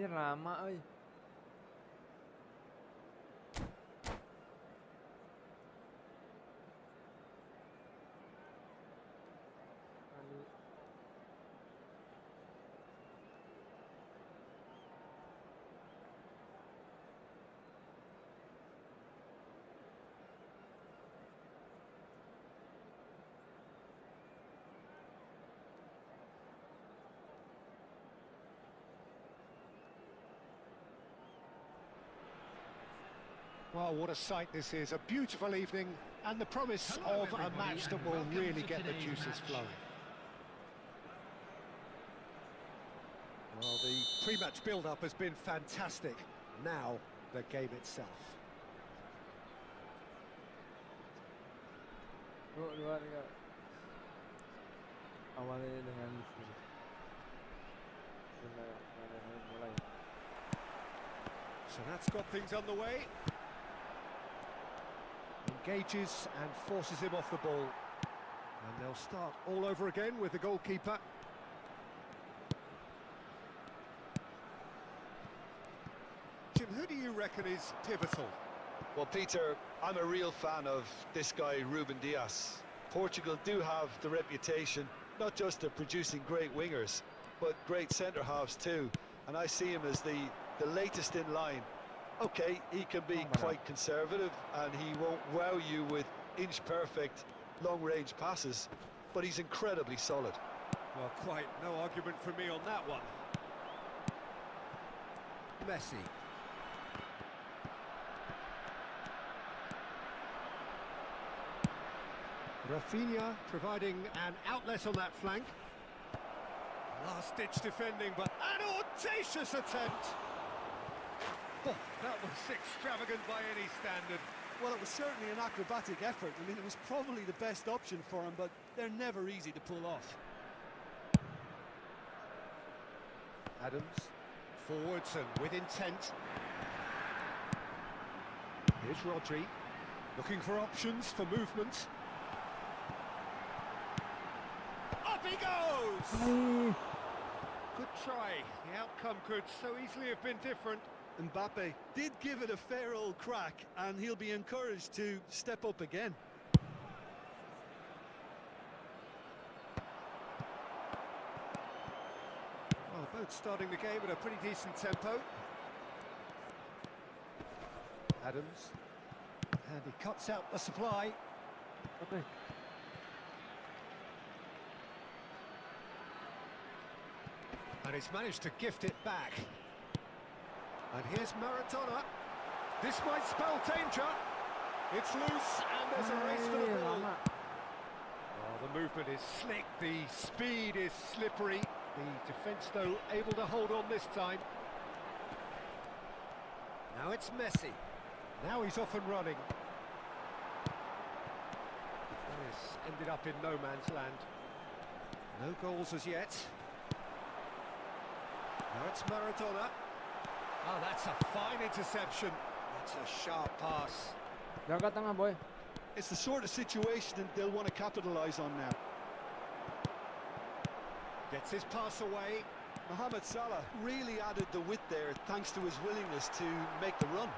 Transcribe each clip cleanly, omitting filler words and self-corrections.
Rama ơi. Well, what a sight this is. A beautiful evening and the promise of a match that will really get the juices flowing. Well, the pre-match build-up has been fantastic. Now, the game itself. Dua tiga. Awalnya dengan sini. Mulai. So that's got things underway. Engages and forces him off the ball. And they'll start all over again with the goalkeeper. Jim, who do you reckon is pivotal? Well, Peter, I'm a real fan of this guy, Ruben Dias. Portugal do have the reputation, not just of producing great wingers, but great centre-halves too. And I see him as the latest in line. Okay, he can be quite conservative and he won't wow you with inch-perfect long-range passes, but he's incredibly solid. Well, quite no argument from me on that one. Messi. Rafinha providing an outlet on that flank. Last-ditch defending, but an audacious attempt! Oh, that was extravagant by any standard. Well, it was certainly an acrobatic effort. I mean, it was probably the best option for him, but they're never easy to pull off. Adams, forwards and with intent. Here's Rodri, looking for options for movement. Up he goes! Good try. The outcome could so easily have been different. Mbappe did give it a fair old crack, and he'll be encouraged to step up again. Well, both starting the game at a pretty decent tempo. Adams, and he cuts out the supply. Okay. And he's managed to gift it back. And here's Maradona. This might spell danger. It's loose, and there's a race for the ball. Oh, the movement is slick, the speed is slippery. The defence, though, able to hold on this time. Now it's Messi. Now he's off and running. This ended up in no man's land. No goals as yet. Now it's Maradona. Oh, that's a fine interception. That's a sharp pass. Jaga tengah, boy. It's the sort of situation that they'll want to capitalise on now. Gets his pass away. Mohamed Salah really added the width there thanks to his willingness to make the run.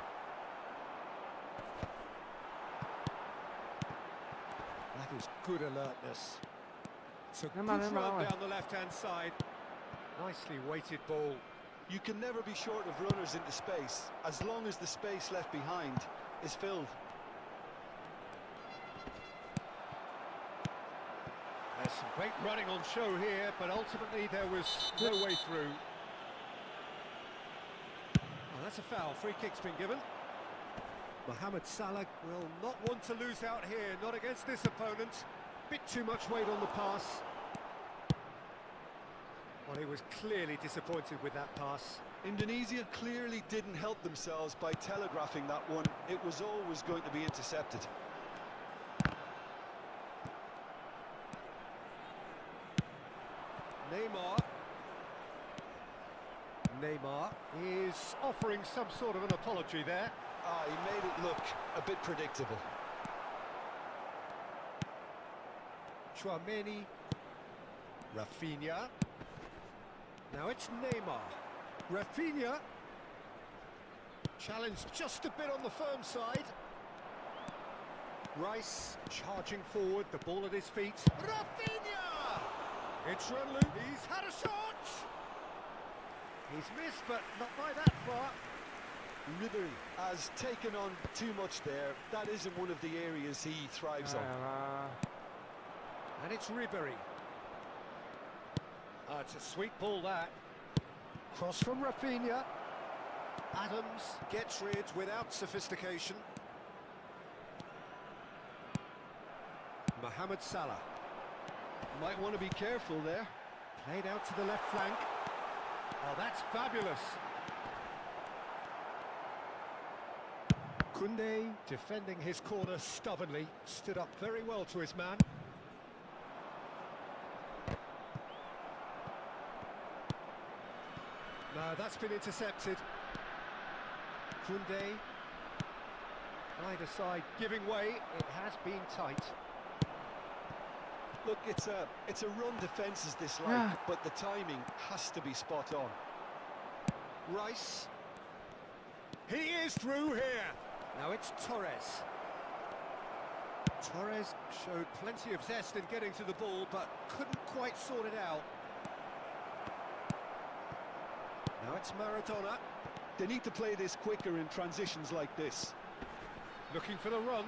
That is good alertness. It's a good Neymar, run Neymar. down the left-hand side. Nicely weighted ball. You can never be short of runners into space, as long as the space left behind is filled. There's some great running on show here, but ultimately there was no way through. Oh, that's a foul. Free kick's been given. Mohamed Salah will not want to lose out here, not against this opponent. Bit too much weight on the pass. Well, he was clearly disappointed with that pass. Indonesia clearly didn't help themselves by telegraphing that one. It was always going to be intercepted. Neymar is offering some sort of an apology there. Ah, he made it look a bit predictable. Tchouaméni. Rafinha. Now it's Neymar. Rafinha. Challenge just a bit on the firm side. Rice charging forward, the ball at his feet. Rafinha! It's run loose. He's had a shot! He's missed, but not by that far. Ribery has taken on too much there. That isn't one of the areas he thrives on. And it's Ribery. It's a sweet ball, that. Cross from Rafinha. Adams gets rid without sophistication. Mohamed Salah. Might want to be careful there. Played out to the left flank. Oh, that's fabulous. Koundé defending his corner stubbornly. Stood up very well to his man. No, that's been intercepted. Koundé. Either side giving way. It has been tight. Look, it's a run defence is this like, but the timing has to be spot on. Rice. He is through here. Now it's Torres. Torres showed plenty of zest in getting to the ball, but couldn't quite sort it out. Now it's Maradona. They need to play this quicker in transitions like this. Looking for the run.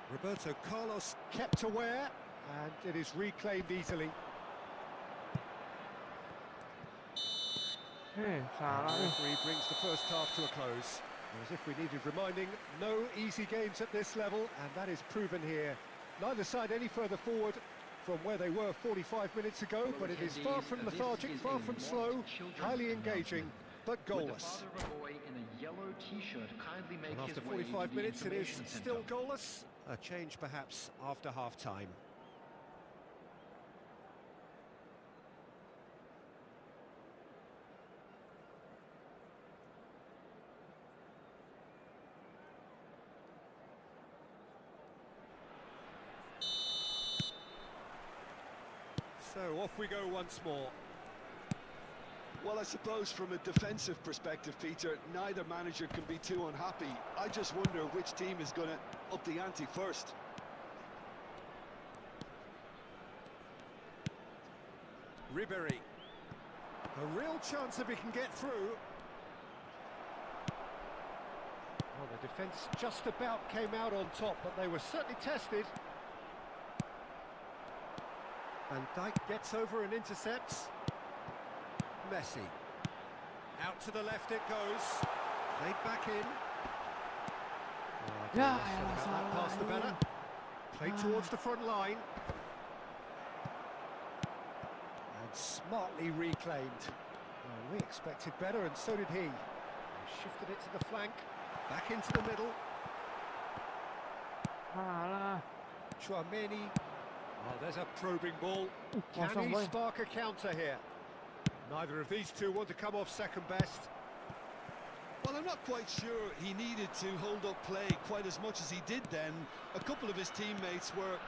Roberto Carlos kept aware, and it is reclaimed easily. Salah The ni. referee brings the first half to a close. As if we needed reminding, no easy games at this level, and that is proven here. Neither side any further forward from where they were 45 minutes ago, but it is far from lethargic, far from slow, highly engaging, but goalless. And after 45 minutes it is still goalless. A change perhaps after half-time. So off we go once more. Well, I suppose from a defensive perspective, Peter, neither manager can be too unhappy. I just wonder which team is going to up the ante first. Ribery. A real chance if he can get through. Well, the defence just about came out on top, but they were certainly tested. Van Dijk gets over and intercepts. Messi. Out to the left it goes. Played back in. Yeah, That past the better. Played towards the front line. And smartly reclaimed. Well, we expected better, and so did he. He shifted it to the flank. Back into the middle. Salah. Chouameni. Oh, there's a probing ball. Can awesome, he boy. spark a counter here? Neither of these two want to come off second best. Well, I'm not quite sure he needed to hold up play quite as much as he did then. A couple of his teammates were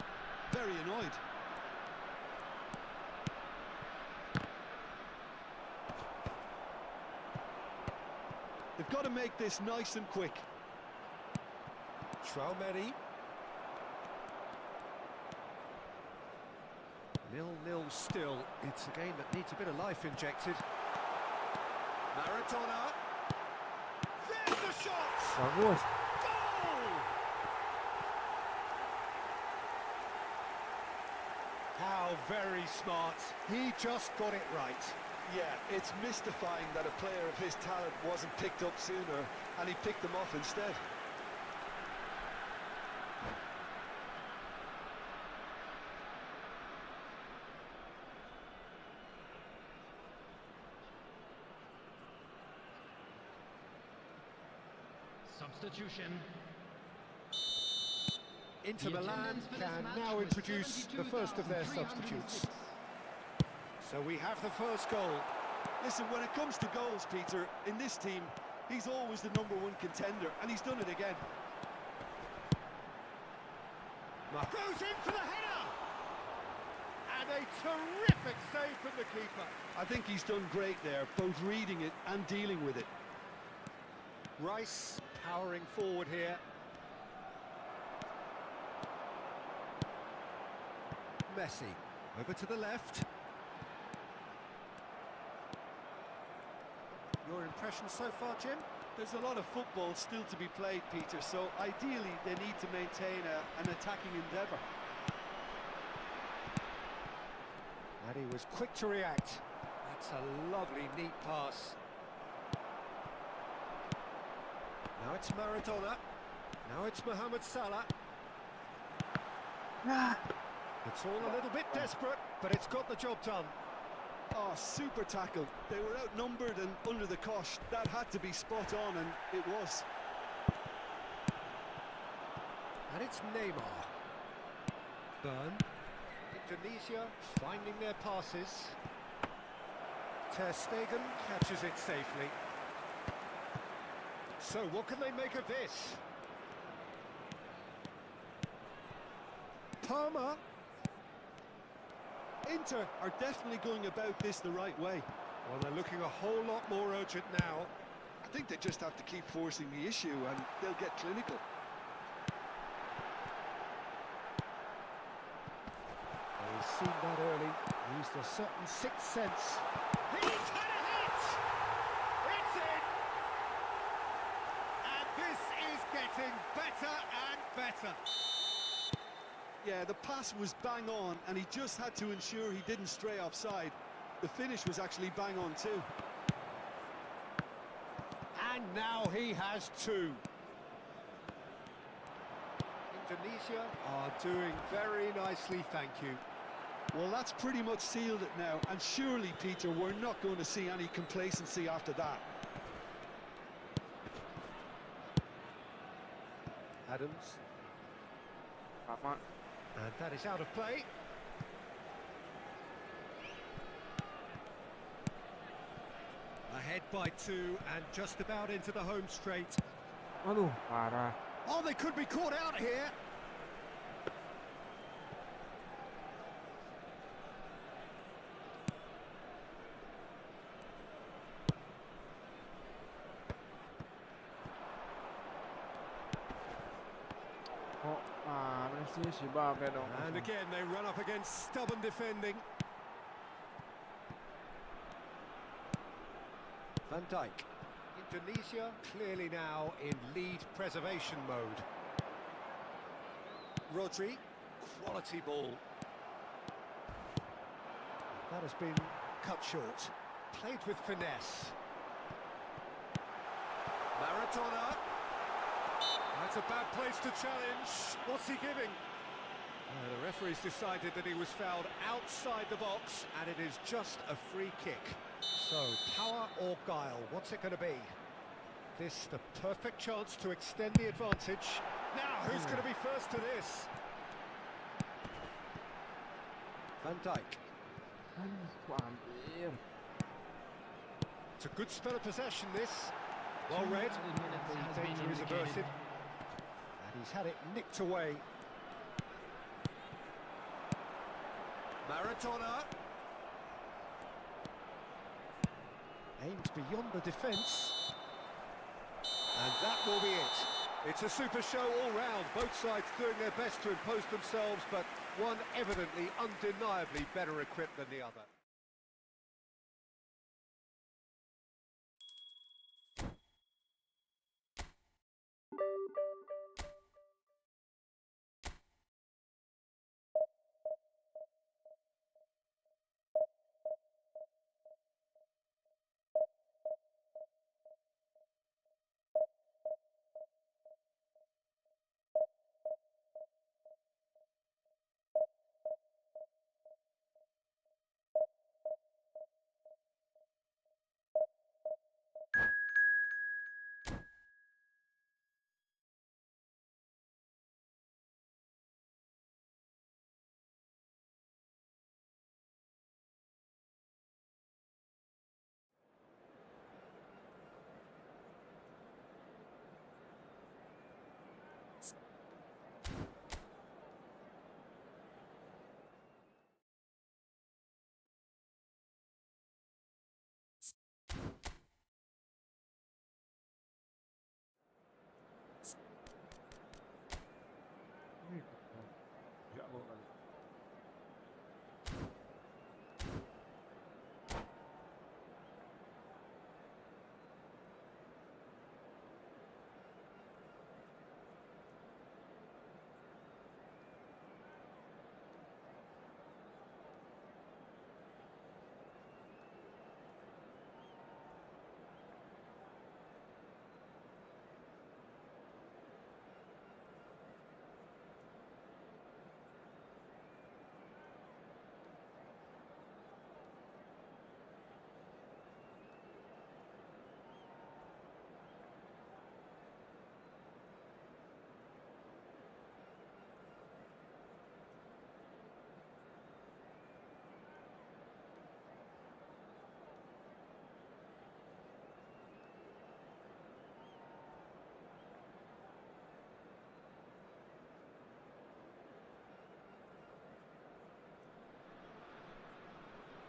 very annoyed. They've got to make this nice and quick. Chouameni. 0-0 still. It's a game that needs a bit of life injected. Maradona. There's the shot! Bagus. Goal! How very smart. He just got it right. Yeah, it's mystifying that a player of his talent wasn't picked up sooner, and he picked them off instead. Substitution. Inter The Milan attendance for this can match now was introduce the first of their 72,306. substitutes. So we have the first goal. Listen, when it comes to goals, Peter, in this team, he's always the #1 contender, and he's done it again. Goes in for the header! And And a terrific save from the keeper. I think he's done great there, both reading it and dealing with it. Rice powering forward here. Messi over to the left. Your impression so far, Jim? There's a lot of football still to be played, Peter, so ideally they need to maintain an attacking endeavour. And he was quick to react. That's a lovely, neat pass. Now it's Maradona. Now it's Mohamed Salah. It's all a little bit desperate, but it's got the job done. Oh, super tackle. They were outnumbered and under the cosh. That had to be spot on, and it was. And it's Neymar. Byrne. Indonesia finding their passes. Ter Stegen catches it safely. So what can they make of this? Palmer. Inter are definitely going about this the right way. Well, they're looking a whole lot more urgent now. I think they just have to keep forcing the issue and they'll get clinical. He's seen that early, used a certain sixth sense. He's had a hit! It's in! And this is getting better and better. Yeah, the pass was bang on, and he just had to ensure he didn't stray offside. The finish was actually bang on too. And now he has two. Indonesia are doing very nicely, thank you. Well, that's pretty much sealed it now, and surely, Peter, we're not going to see any complacency after that. Adams. Rahman. And that is out of play. Ahead by two and just about into the home straight. Aduh, parah. Oh, they could be caught out here. Kok mana sih si Babe dong? And again, they run up against stubborn defending. Van Dijk. Indonesia clearly now in lead preservation mode. Rodri, quality ball. That has been cut short. Played with finesse. Maradona. That's a bad place to challenge. What's he giving? The referee's decided that he was fouled outside the box, and it is just a free kick. So, power or guile, what's it going to be? This the perfect chance to extend the advantage. Now, who's going to be first to this? Van Dijk. Aduh, hampir. It's a good spell of possession, this. Well read. Danger is averted. And he's had it nicked away. Maradona. Aimed beyond the defence. And that will be it. It's a super show all round. Both sides doing their best to impose themselves, but one evidently, undeniably better equipped than the other.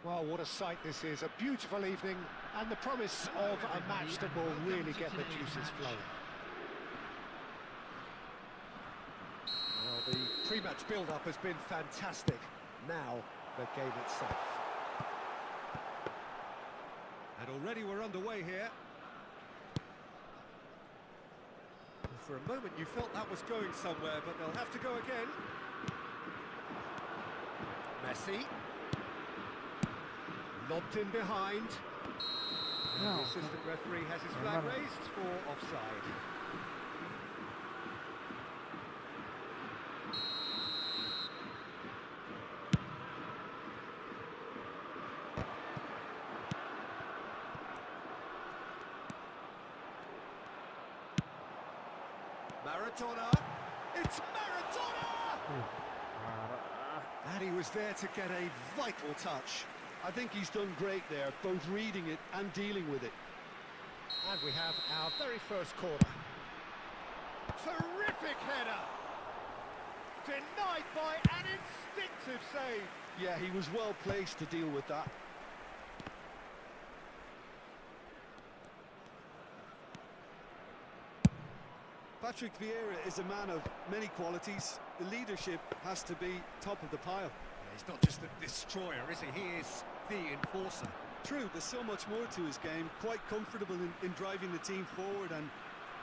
Well, what a sight this is. A beautiful evening and the promise of a match that will really get the juices flowing. Well, the pre-match build-up has been fantastic. Now, the game itself. And already we're underway here. For a moment you felt that was going somewhere, but they'll have to go again. Messi. Lobbed in behind. And the assistant referee has his flag raised for offside. Maradona. It's Maradona! And he was there to get a vital touch. I think he's done great there, both reading it and dealing with it. And we have our very first corner. Terrific header! Denied by an instinctive save. Yeah, he was well placed to deal with that. Patrick Vieira is a man of many qualities. The leadership has to be top of the pile. He's not just the destroyer, is he? He is the enforcer. True, there's so much more to his game. Quite comfortable in driving the team forward, and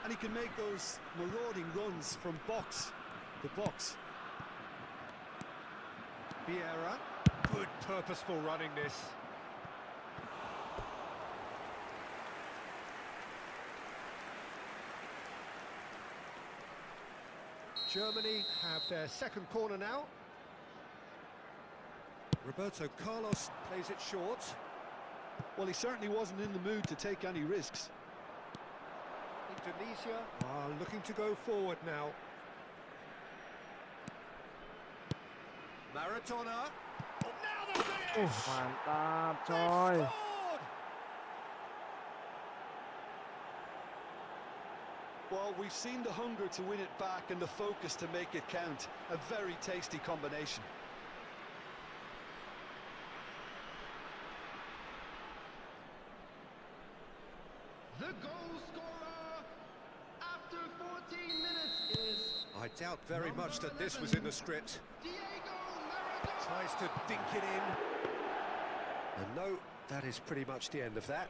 he can make those marauding runs from box to box. Vieira, good purposeful running this. Germany have their second corner now. Roberto Carlos plays it short. Well, he certainly wasn't in the mood to take any risks. Indonesia are looking to go forward now. Maradona. Oh, now the finish! Mantap, They've coy. scored! Well, we've seen the hunger to win it back and the focus to make it count. A very tasty combination. The goal scorer after 14 minutes is... I doubt very much that this was in the script. Diego Maradona. Tries to dink it in. And no, that is pretty much the end of that.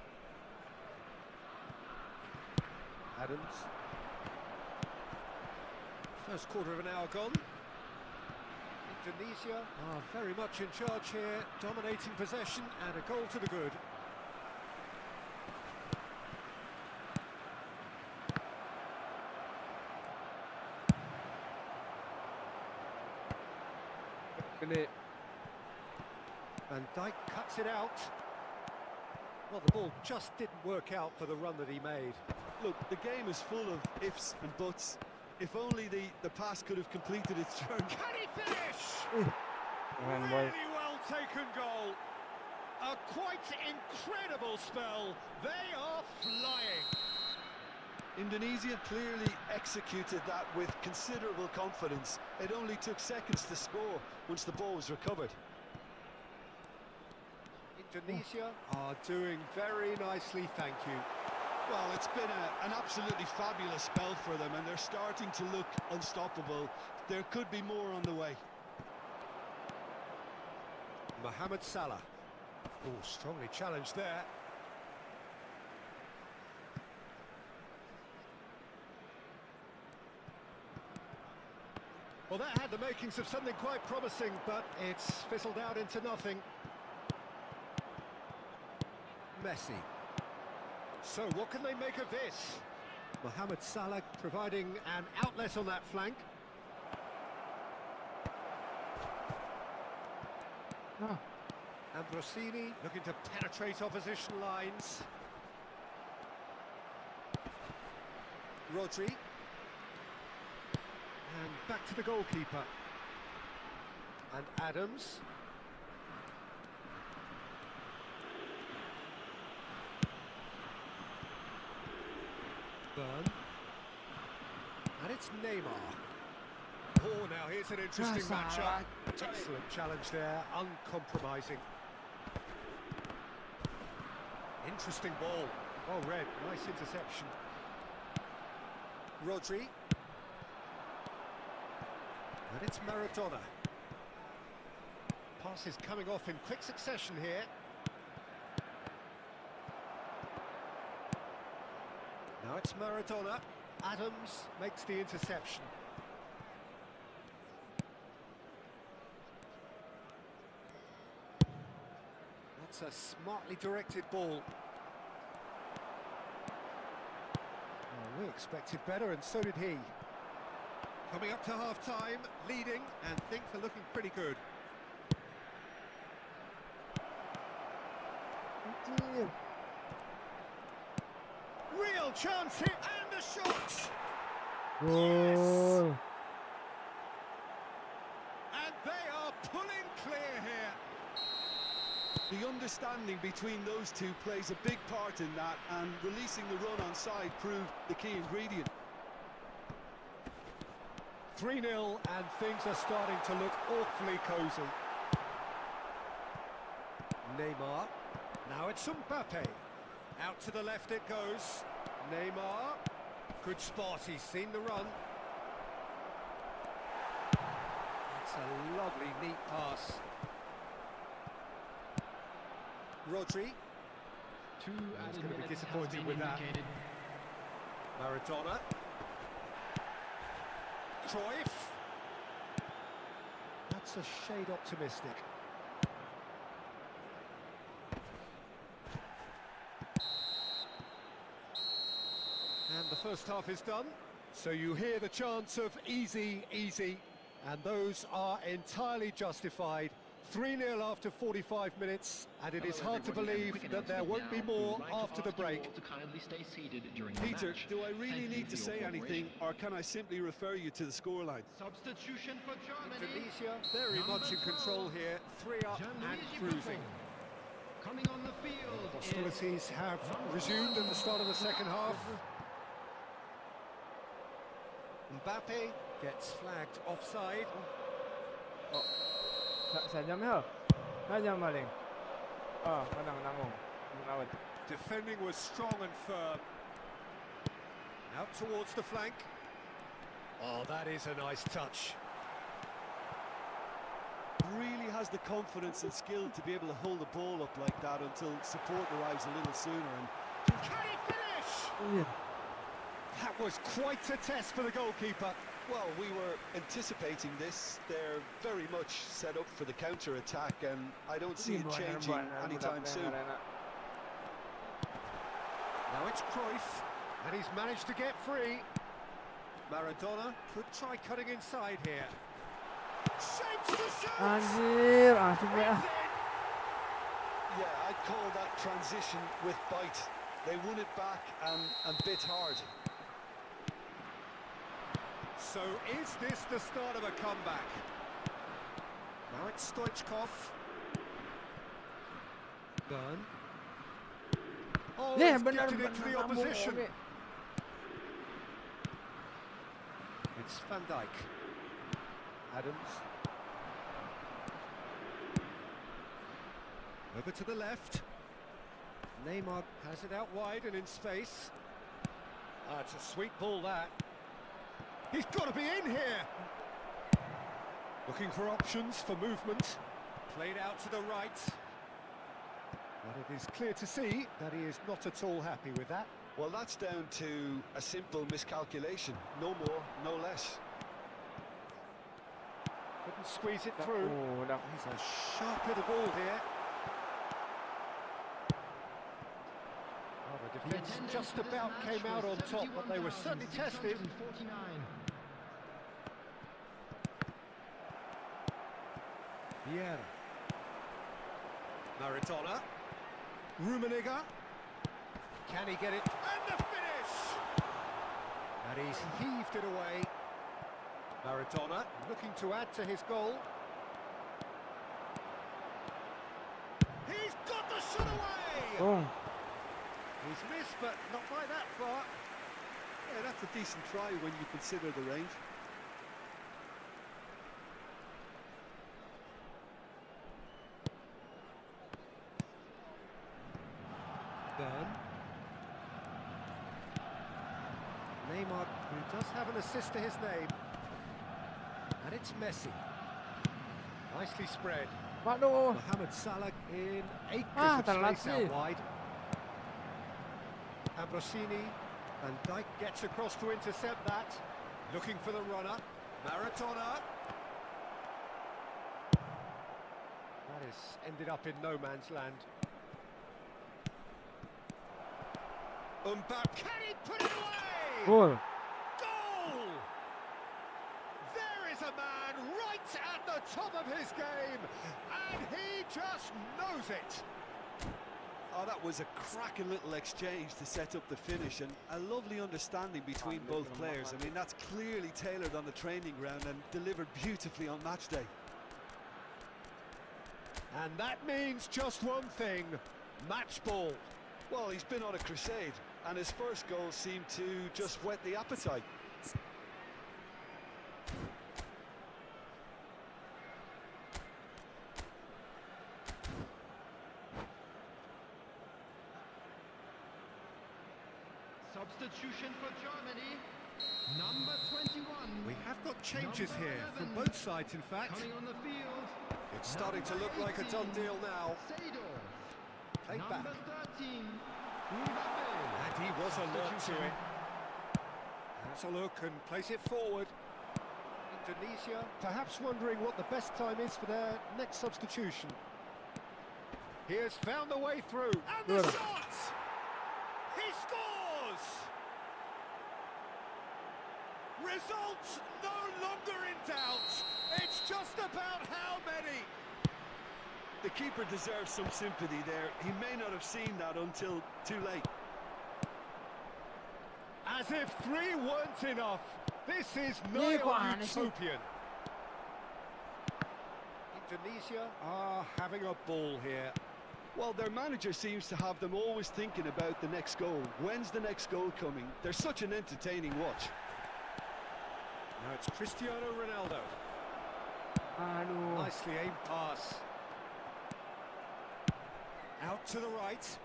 Adams. First quarter of an hour gone. Indonesia are very much in charge here, dominating possession and a goal to the good. Van Dijk cuts it out. Well, the ball just didn't work out for the run that he made. Look, the game is full of ifs and buts. If only the pass could have completed its journey. Can he finish? Keren, boy. Really well taken goal. A quite incredible spell. They are flying. Indonesia clearly executed that with considerable confidence. It only took seconds to score once the ball was recovered. Indonesia are doing very nicely, thank you. Well, it's been an absolutely fabulous spell for them, and they're starting to look unstoppable. There could be more on the way. Mohamed Salah. Oh, strongly challenged there. Well, that had the makings of something quite promising, but it's fizzled out into nothing. Messi. So what can they make of this? Mohamed Salah providing an outlet on that flank. Oh. Ambrosini looking to penetrate opposition lines. Rodri. And back to the goalkeeper. And Adams. Burn. And it's Neymar. Oh, now here's an interesting matchup. Excellent challenge there, uncompromising. Interesting ball. Well read, nice interception. Rodri. And it's Maradona. Pass is coming off in quick succession here. Now it's Maradona. Adams makes the interception. That's a smartly directed ball. Well, we expected better, and so did he. Coming up to half-time, leading, and things are looking pretty good. Real chance here, and a shot! Goal. And they are pulling clear here. The understanding between those two plays a big part in that, and releasing the run on side proved the key ingredient. 3-0, and things are starting to look awfully cosy. Neymar. Now it's Mbappe. Out to the left it goes. Neymar. Good spot, he's seen the run. That's a lovely, neat pass. Rodri. Two He's added going to be minutes disappointed has been with that. indicated. Maradona. Cruyff. That's a shade optimistic. And the first half is done. So you hear the chants of easy, easy, and those are entirely justified. 3-0 after 45 minutes, and it is hard to believe that there won't be more after the break. Peter, do I really need to say anything, or can I simply refer you to the scoreline? Substitution for Germany. Indonesia very much in control here, 3 up and cruising. Coming on the field Hostilities have resumed at the start of the second half. Mbappe gets flagged offside. Saya jam Saya jam paling. Menang nanggung. Out. Defending was strong and firm. Out towards the flank. Oh, that is a nice touch. Really has the confidence and skill to be able to hold the ball up like that until support arrives a little sooner. And Can he finish? That was quite a test for the goalkeeper. Well, we were anticipating this. They're very much set up for the counter-attack, and I don't see it changing anytime soon. Now it's Cruyff, and he's managed to get free. Maradona could try cutting inside here. Shapes to shoot! Anjir, asik ya. Yeah, I'd call that transition with bite. They won it back and bit hard. So is this the start of a comeback? Now it's Stoichkov. Burn. Oh, Yeah, he's benar getting into the opposition. Okay. It's Van Dijk. Adams. Over to the left. Neymar has it out wide and in space. Ah, it's a sweet ball, that. He's got to be in here! Looking for options for movement. Played out to the right. But it is clear to see that he is not at all happy with that. Well, that's down to a simple miscalculation. No more, no less. Couldn't squeeze it through. Dah. He's a sharp little ball here. Oh, the defence just about came out on top, but they were certainly tested. Vieira. Maradona. Rummenigge. Can he get it? And the finish! And he's heaved it away. Maradona looking to add to his goal. He's got the shot away! Oh. He's missed, but not by that far. yeah, that's a decent try when you consider the range. Bern. Neymar, who does have an assist to his name. And it's Messi. Nicely spread. Waduh. Mohamed Salah in acres Ah, of telat space out sih. wide. Ambrosini, and Dijk gets across to intercept that. Looking for the runner. Maradona. That has ended up in no man's land. Mbappe, can he put it away? Gol. Goal! There is a man right at the top of his game, and he just knows it. Oh, that was a cracking little exchange to set up the finish, and a lovely understanding between both players. I mean, that's clearly tailored on the training ground and delivered beautifully on match day. And that means just one thing, match ball. Well, he's been on a crusade, and his first goal seemed to just whet the appetite. Substitution for Germany. Number 21. We have got changes Number here from 11. both sides, in fact. Coming on the field. It's starting to look like a done deal now. Seedorf. Played back. Number 13. Mbappe. And he was alert to it. Has a look and plays it forward. Indonesia perhaps wondering what the best time is for their next substitution. He has found the way through. And the Good. shot! He scores! Results no longer in doubt. It's just about how many. The keeper deserves some sympathy there. He may not have seen that until too late. As if 3 weren't enough. This is Yeah, nigh go on on, I see. utopian. Indonesia are having a ball here. Well, their manager seems to have them always thinking about the next goal. When's the next goal coming? They're such an entertaining watch. Now it's Cristiano Ronaldo. Aduh. Nicely aimed pass. Out to the right.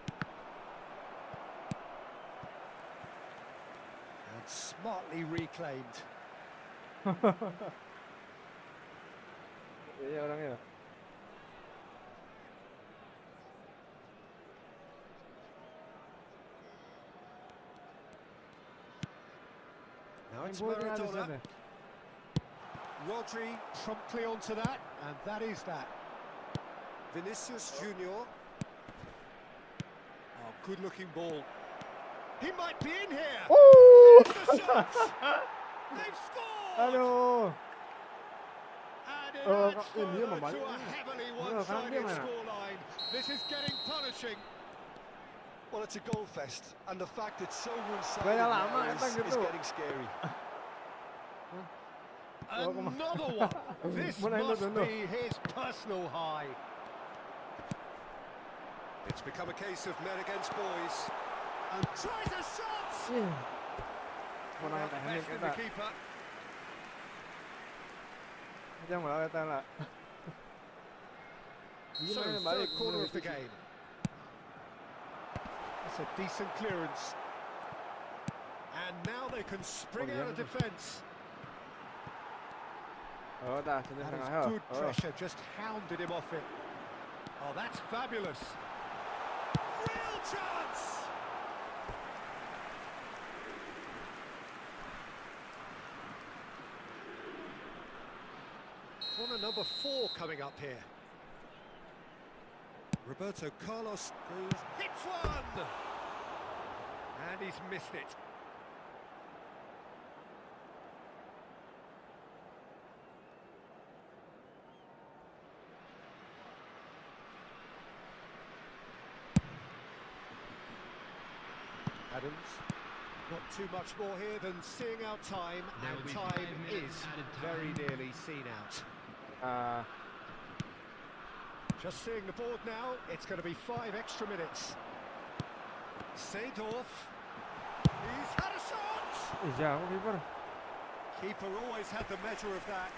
And smartly reclaimed. Iya orangnya. Now it's Yang golnya ada Maradona. siapa? Rodri promptly onto that, and that is that. Vinicius Junior. Oh, good-looking ball. He might be in here. Oh! The shot. They've scored. Aduh. And it Oh, adds ini dia further membalik. to a heavily Iya, karena dia one-sided mana? scoreline. This is getting punishing. Well, it's a goal fest, and the fact it's so one-sided Gaya now lama is emang gitu. getting scary. Another one. This Mana itu must dulu? be his personal high. It's become a case of men against boys. And tries a shot. Ih. Mana yang Best teknik in kita? the keeper. Jangan malah kita lah. So, third corner of the game. That's a decent clearance. And now they can spring out of defence. Oh, dah sini That tengah is ya. good Oh. pressure, just hounded him off it. Oh, that's fabulous. Real chance! Corner number 4 coming up here. Roberto Carlos goes, hits one! And he's missed it. Adams, not too much more here than seeing out time, There will and be time 5 is minutes added very time. nearly seen out. Ah, Just seeing the board now, it's going to be 5 extra minutes. Seedorf, he's had a shot! jauh kiper. Keeper always had the measure of that.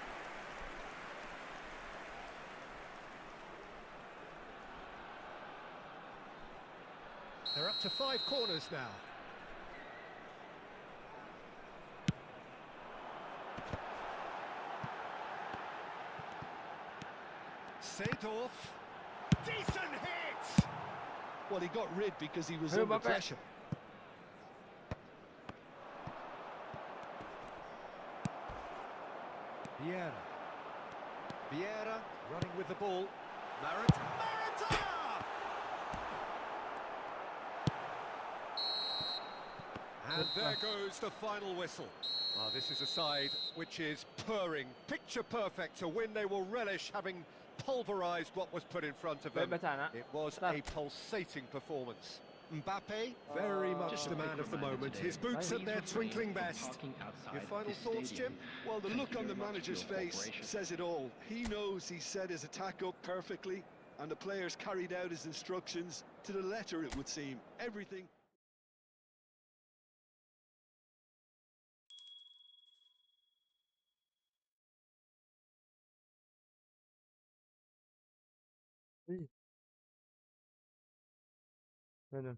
They're up to 5 corners now. Seedorf. Decent hit! Well, he got rid because he was Hey, under Mbappe. pressure. Vieira. Vieira running with the ball. Maradona! And there goes the final whistle. Ah, this is a side which is purring, picture perfect to win. They will relish having pulverised what was put in front of them. It was a pulsating performance. Mbappe, very much Just a the quick man of the reminder moment. today, His boots please at their refrain twinkling from best. talking outside Your final this thoughts, stadium. Jim? Well, the Thank look you on the very much for manager's your face cooperation. says it all. He knows he set his attack up perfectly, and the players carried out his instructions to the letter, it would seem. Everything. Ih. Bener.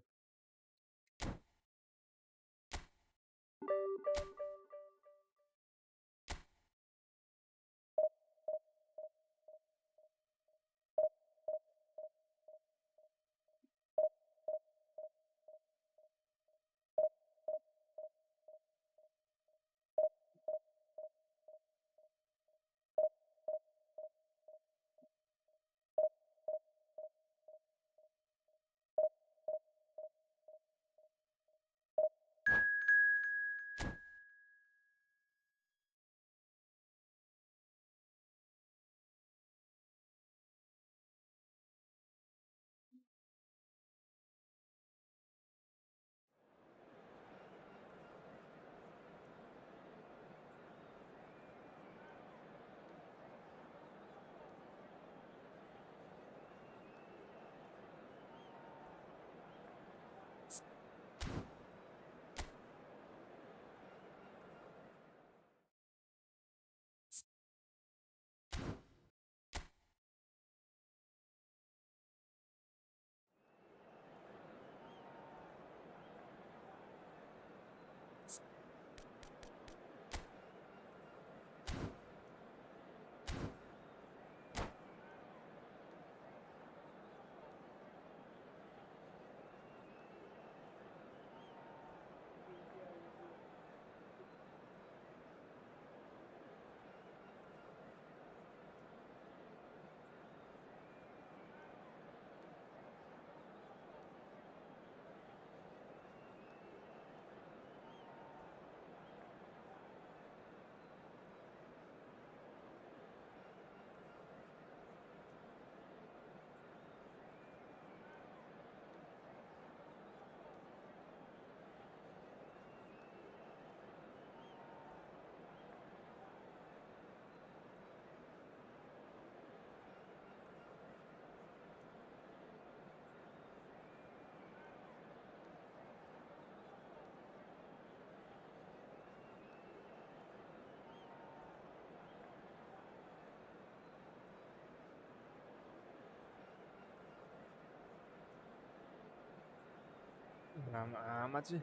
Lama amat sih.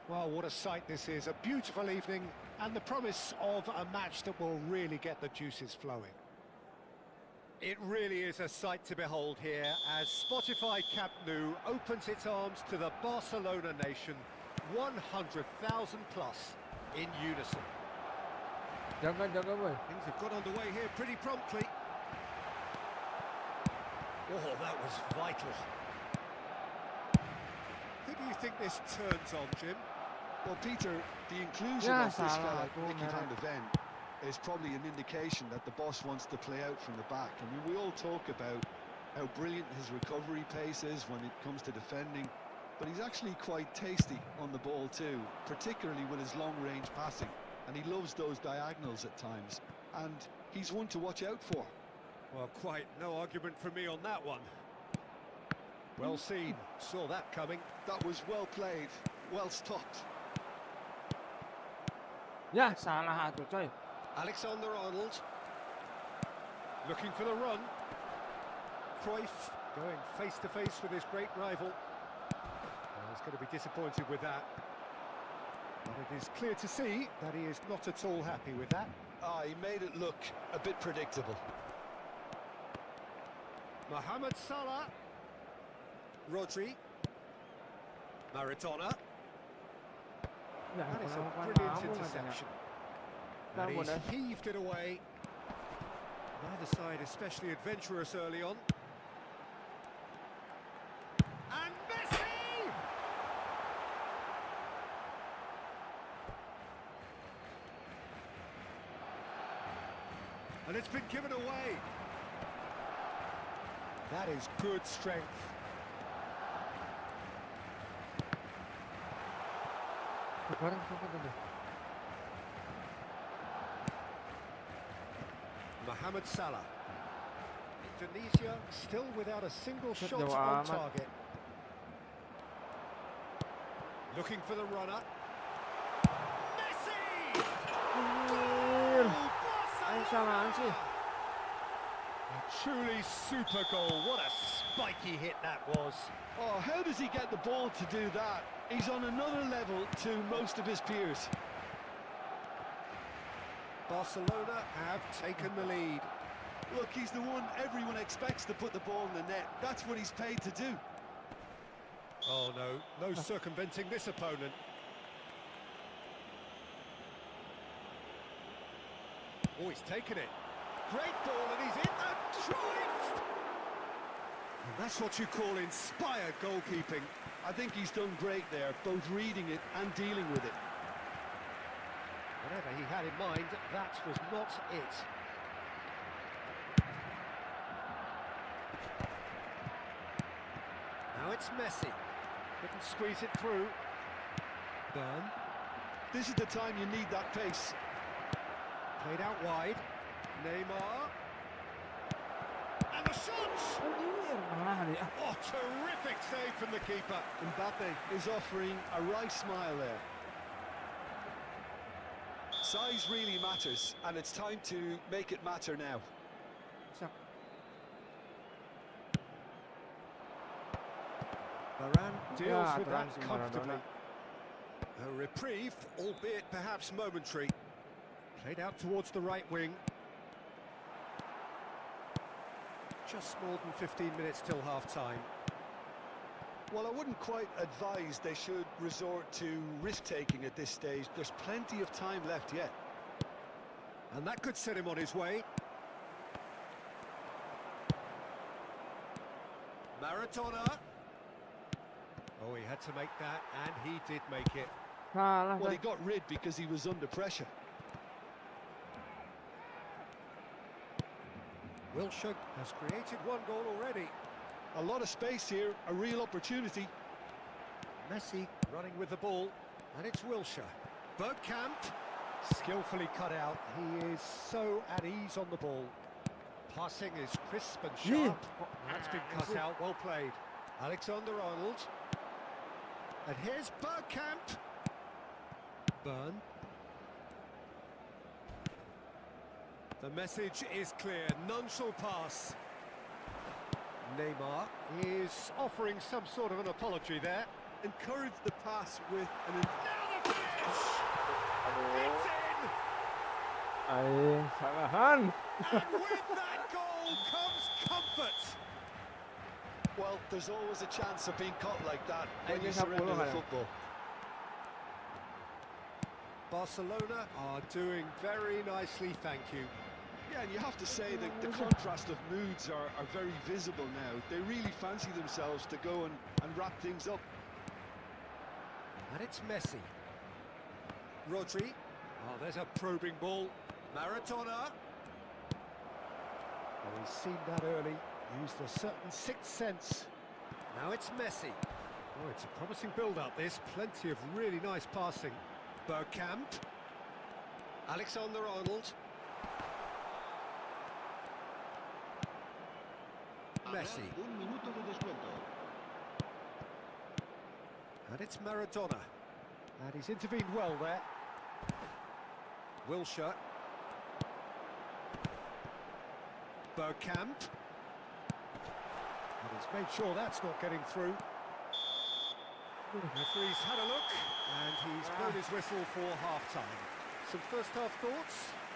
Well, what a sight this is. A beautiful evening and the promise of a match that will really get the juices flowing. It really is a sight to behold here as Spotify Camp Nou opens its arms to the Barcelona nation, 100,000 plus in unison. Jaga boy. Things have got underway here pretty promptly. Oh, that was vital. Who do you think this turns on, Jim? Well, Peter, the inclusion Yeah, of this Salah, fella, go Nicky on, van de Ven, is probably an indication that the boss wants to play out from the back. I mean, we all talk about how brilliant his recovery pace is when it comes to defending, but he's actually quite tasty on the ball too, particularly with his long-range passing, and he loves those diagonals at times, and he's one to watch out for. Well, quite no argument from me on that one. Well seen, saw that coming. That was well played, well stopped. Ya, salah tuh coy. Alexander-Arnold looking for the run. Cruyff going face to face with his great rival. Well, he's going to be disappointed with that. But it is clear to see that he is not at all happy with that. Ah, he made it look a bit predictable. Mohamed Salah. Rodri. Maradona. Ya, That is a bukan brilliant kamu katanya. interception. Nah, And he's mudah. heaved it away. Neither side especially adventurous early on. And Messi! And it's been given away. That is good strength. Barang siapa tadi? Mohamed Salah. Indonesia still without a single Set shot jauh on amat. target. Looking for the runner. Messi! Anjir. Ayo salah sih. A truly super goal. What a spiky hit that was. Oh, how does he get the ball to do that? He's on another level to most of his peers. Barcelona have taken the lead. Look, he's the one everyone expects to put the ball in the net. That's what he's paid to do. Oh no circumventing this opponent. Oh, he's taken it. Great ball, and he's in the drive. And that's what you call inspired goalkeeping. I think he's done great there, both reading it and dealing with it. Whatever he had in mind, that was not it. Now it's Messi. Couldn't squeeze it through. Burn. This is the time you need that pace. Played out wide. Neymar. And the shot! Anjir, malah dia. Oh, terrific save from the keeper. Mbappe is offering a wry smile there. Size really matters, and it's time to make it matter now. Siap. Varane deals Yeah, with that transi comfortably. Maradona. A reprieve, albeit perhaps momentary. Played out towards the right wing. Just more than 15 minutes till half-time. Well, I wouldn't quite advise they should resort to risk-taking at this stage. There's plenty of time left yet. And that could set him on his way. Maradona. Oh, he had to make that, and he did make it. Salah. Well, he coy. got rid because he was under pressure. Wilshere has created one goal already. A lot of space here, a real opportunity. Messi running with the ball, and it's Wilshere. Bergkamp, skillfully cut out. He is so at ease on the ball. Passing is crisp and sharp. That's been cut out, well played. Alexander-Arnold. And here's Bergkamp. Burn. The message is clear, none shall pass. Neymar is offering some sort of an apology there. Encourage the pass with an... Now the finish! It's in! Aing, salahan. And with that goal comes comfort. Well, there's always a chance of being caught like that when you Ini 10 surrender the kayaknya. football. Barcelona are doing very nicely, thank you. Yeah, and you have to say that the contrast of moods are very visible now. They really fancy themselves to go and wrap things up. And it's Messi. Rodri. Oh, there's a probing ball. Maradona. Oh, he's seen that early. Used a certain sixth sense. Now it's Messi. Oh, it's a promising build-up, this. Plenty of really nice passing. Bergkamp. Alexander-Arnold. Messi. Un minuto de descuento. And it's Maradona. And he's intervened well there. Wilshere. Bergkamp. And he's made sure that's not getting through. Referee's had a look, and he's blown his whistle for half-time. Some first-half thoughts?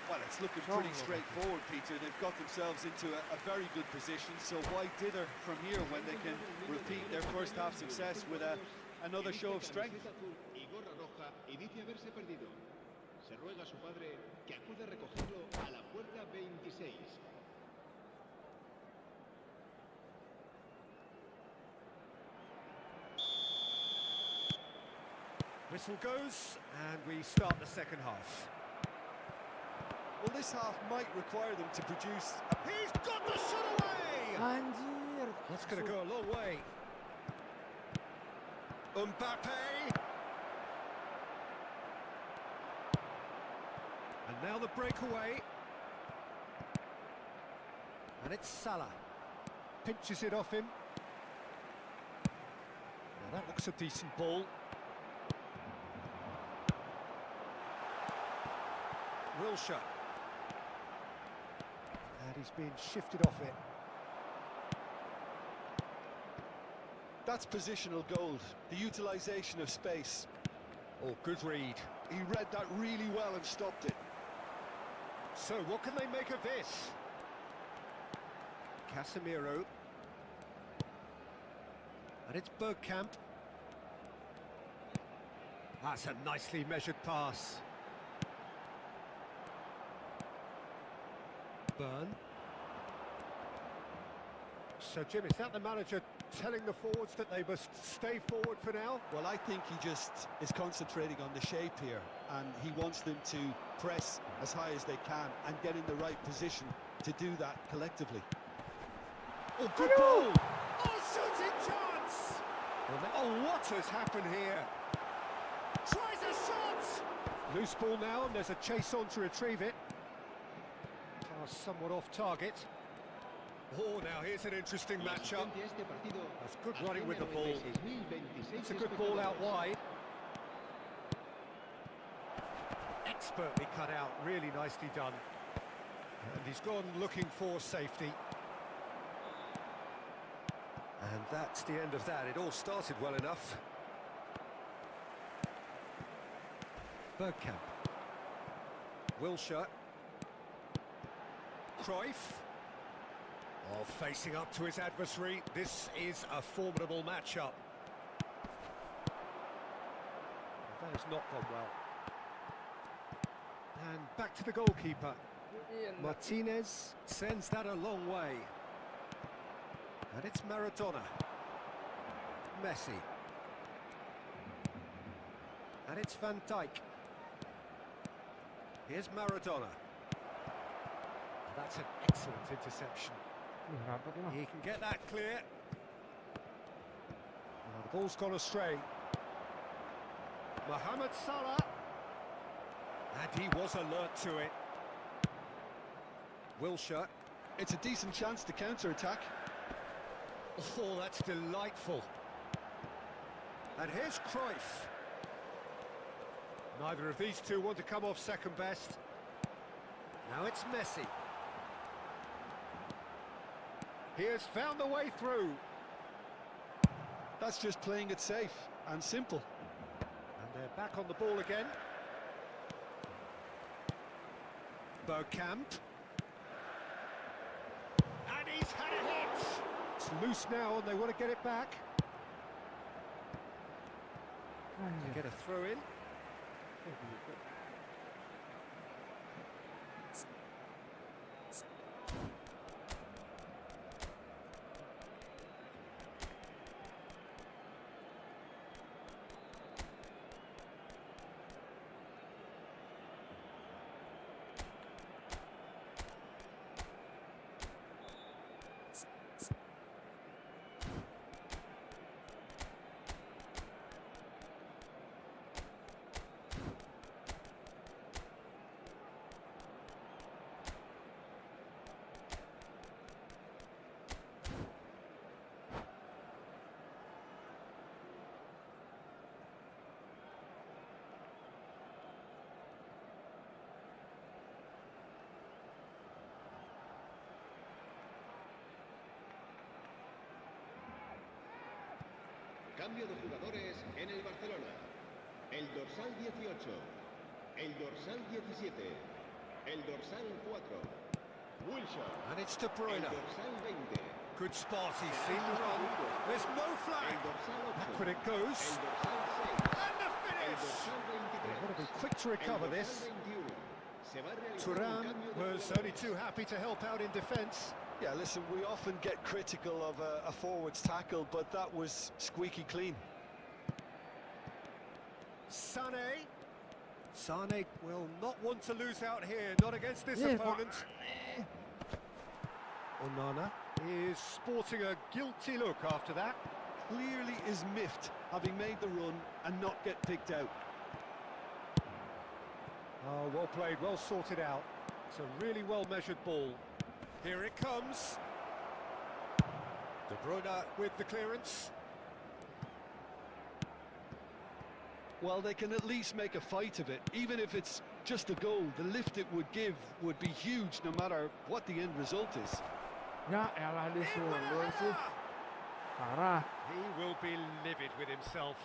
Well, it's looking pretty straightforward, Peter. They've got themselves into a very good position, so why dither from here when they can repeat their first half success with another show of strength? Y gorra roja y dice haberse perdido. Se ruega a su padre que acude a recogerlo a la puerta 26. Whistle goes, and we start the second half. Well, this half might require them to produce. He's got the shot away! Anjir. That's going to go a long way. Mbappe! And now the breakaway. And it's Salah. Pinches it off him. Now that looks a decent ball. Wilshere. And he's being shifted off it. That's positional gold, the utilisation of space. Oh, good read. He read that really well and stopped it. So, what can they make of this? Casemiro. And it's Bergkamp. That's a nicely measured pass. Burn. So, Jim, is that the manager telling the forwards that they must stay forward for now? Well, I think he just is concentrating on the shape here, and he wants them to press as high as they can and get in the right position to do that collectively. Oh, good ball! Oh, shooting chance! Oh, what has happened here? Tries a shot! Loose ball now, and there's a chase on to retrieve it. Pass somewhat off target. Oh, now here's an interesting matchup. That's good running with the ball. It's a good ball out wide. Expertly cut out, really nicely done. And he's gone looking for safety. And that's the end of that. It all started well enough. Bergkamp. Wilshere. Cruyff. Oh, facing up to his adversary. This is a formidable matchup. That has not gone well. And back to the goalkeeper. Martinez sends that a long way. And it's Maradona. Messi. And it's Van Dijk. Here's Maradona. That's an excellent interception. He can get that clear. Oh, the ball's gone astray. Mohamed Salah. And he was alert to it. Wilshere. It's a decent chance to counter-attack. Oh, that's delightful. And here's Cruyff. Neither of these two want to come off second best. Now it's Messi. He has found the way through. That's just playing it safe and simple. And they're back on the ball again. Bergkamp. And he's had a hit. It's loose now and they want to get it back. They get a throw in. Cambio de jugadores en el Barcelona. El dorsal 18, el dorsal 17, el dorsal 4, Wilshire. And it's De El Bruyne. dorsal 20, Good spot, he's seen the run. There's no flag. el dorsal 8, Back it el goes. dorsal 6, And the el finish. dorsal 23. They've got to be quick to El recover dorsal this. 21. Se va a realizar un Thuram cambio de was jugadores. only too happy to help out in defence. Yeah, listen, we often get critical of a forward's tackle, but that was squeaky clean. Sané. Sané will not want to lose out here, not against this Yeah, opponent. Onana is sporting a guilty look after that. Clearly is miffed, having made the run and not get picked out. Oh, well played, well sorted out. It's a really well-measured ball. Here it comes. De Bruyne with the clearance. Well, they can at least make a fight of it. Even if it's just a goal, the lift it would give would be huge no matter what the end result is. Ya elah dia solo sih. Parah. He will be livid with himself.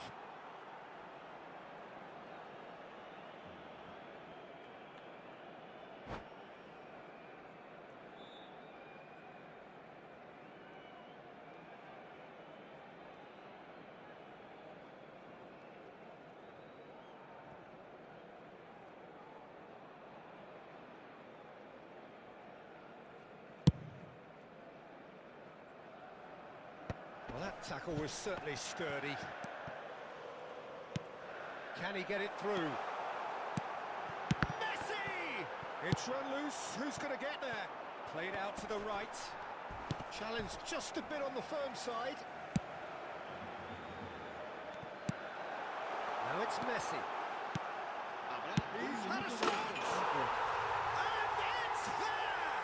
Well, that tackle was certainly sturdy. Can he get it through? Messi! It's run loose. Who's going to get there? Played out to the right. Challenged just a bit on the firm side. Now it's Messi. Habrá un He's had a minuto de shot! descanso. And it's there!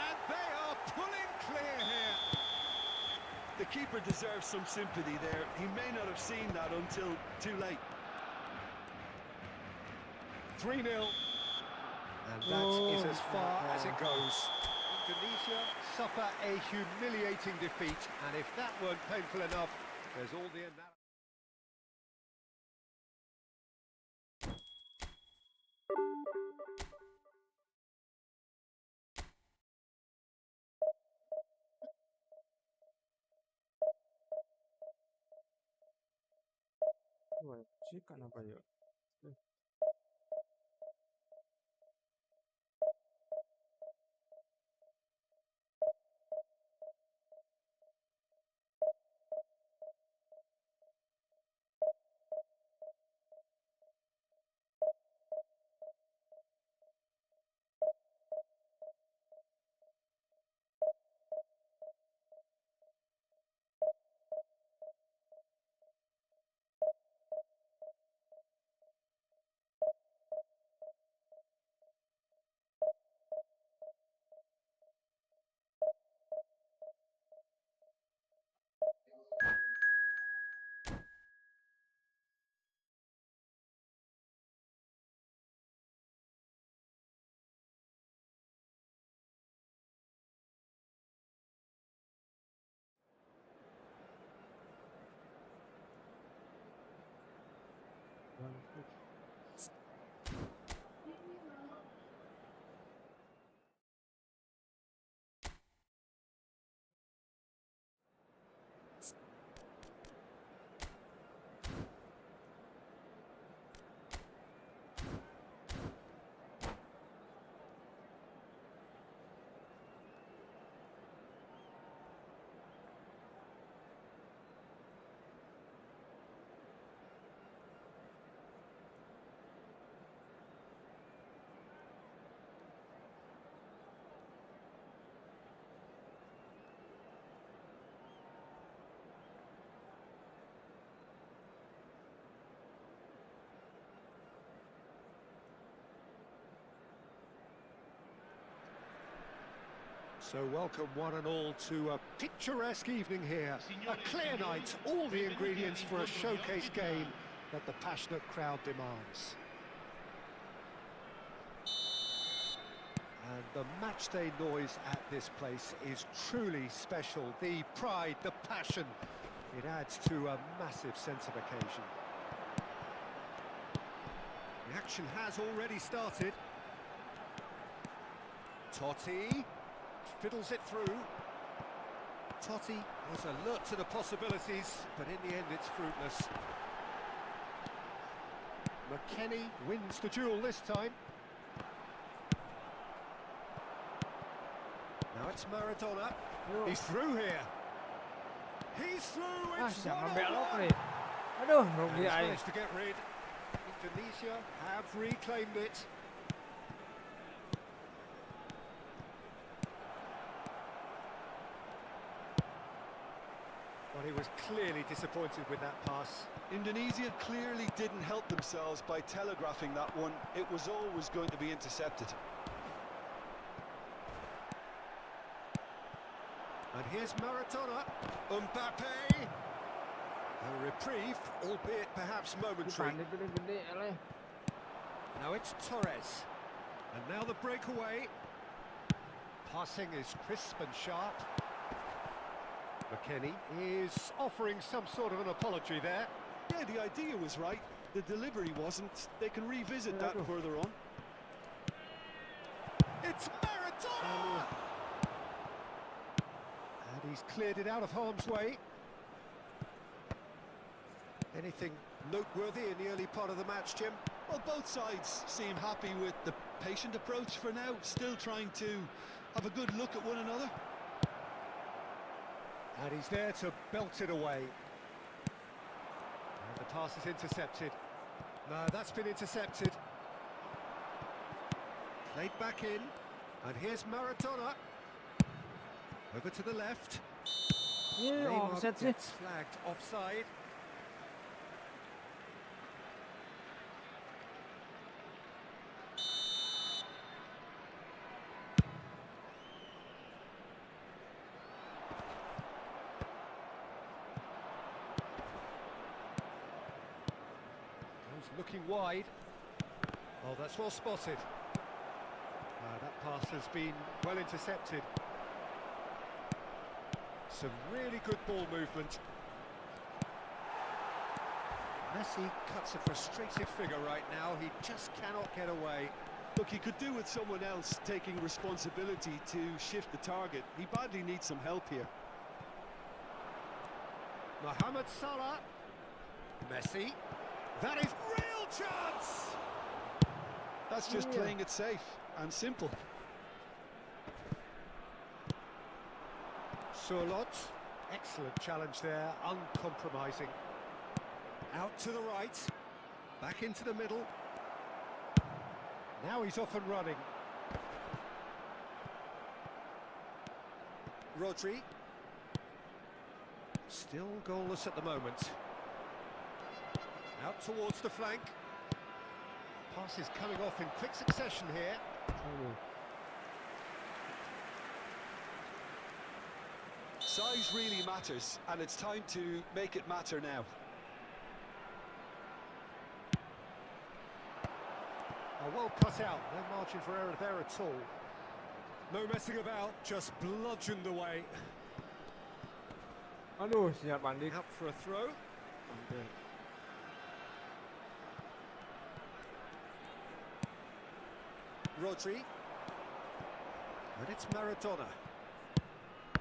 And they are pulling clear here. The keeper deserves some sympathy there. He may not have seen that until too late. 3-0. And that is as far as it goes. Indonesia suffer a humiliating defeat, and if that weren't painful enough, there's all the analysis. Wah, cikan apa ya? So welcome one and all to a picturesque evening here. A clear night, all the ingredients for a showcase game that the passionate crowd demands. And the matchday noise at this place is truly special. The pride, the passion, it adds to a massive sense of occasion. The action has already started. Totti fiddles it through. Totti is alert to the possibilities, but in the end it's fruitless. McKennie wins the duel this time. Now it's Maradona. He's through here. He's through. Ah, It's jangan 1-1. belok nih. Aduh, And rugi he's aing. managed to get rid. Indonesia have reclaimed it. But he was clearly disappointed with that pass. Indonesia clearly didn't help themselves by telegraphing that one. It was always going to be intercepted. And here's Maradona. Mbappe. A reprieve, albeit perhaps momentary. Pandai gede-gede eleh. Now it's Torres. And now the breakaway. Passing is crisp and sharp. McKennie is offering some sort of an apology there. Yeah, the idea was right. The delivery wasn't. They can revisit that further on. It's Maradona! And he's cleared it out of harm's way. Anything noteworthy in the early part of the match, Jim? Well, both sides seem happy with the patient approach for now, still trying to have a good look at one another. And he's there to belt it away. And the pass is intercepted. No, that's been intercepted. Played back in. And here's Maradona. Over to the left. Ini Neymar offset sih. gets flagged offside. Looking wide. Oh, that's well spotted. That pass has been well intercepted. Some really good ball movement. Messi cuts a frustrated figure right now. He just cannot get away. Look, he could do with someone else taking responsibility to shift the target. He badly needs some help here. Mohamed Salah. Messi. That is real chance! That's just Yeah. playing it safe and simple. Surlot. Excellent challenge there, uncompromising. Out to the right. Back into the middle. Now he's off and running. Rodri. Still goalless at the moment. Out towards the flank. Passes coming off in quick succession here. Aduh. Size really matters, and it's time to make it matter now. Well cut out, no margin for error there at all. No messing about, just bludgeoned away. Aduh, sinyal panik. Out for a throw. Hampir. Rodri. And it's Maradona.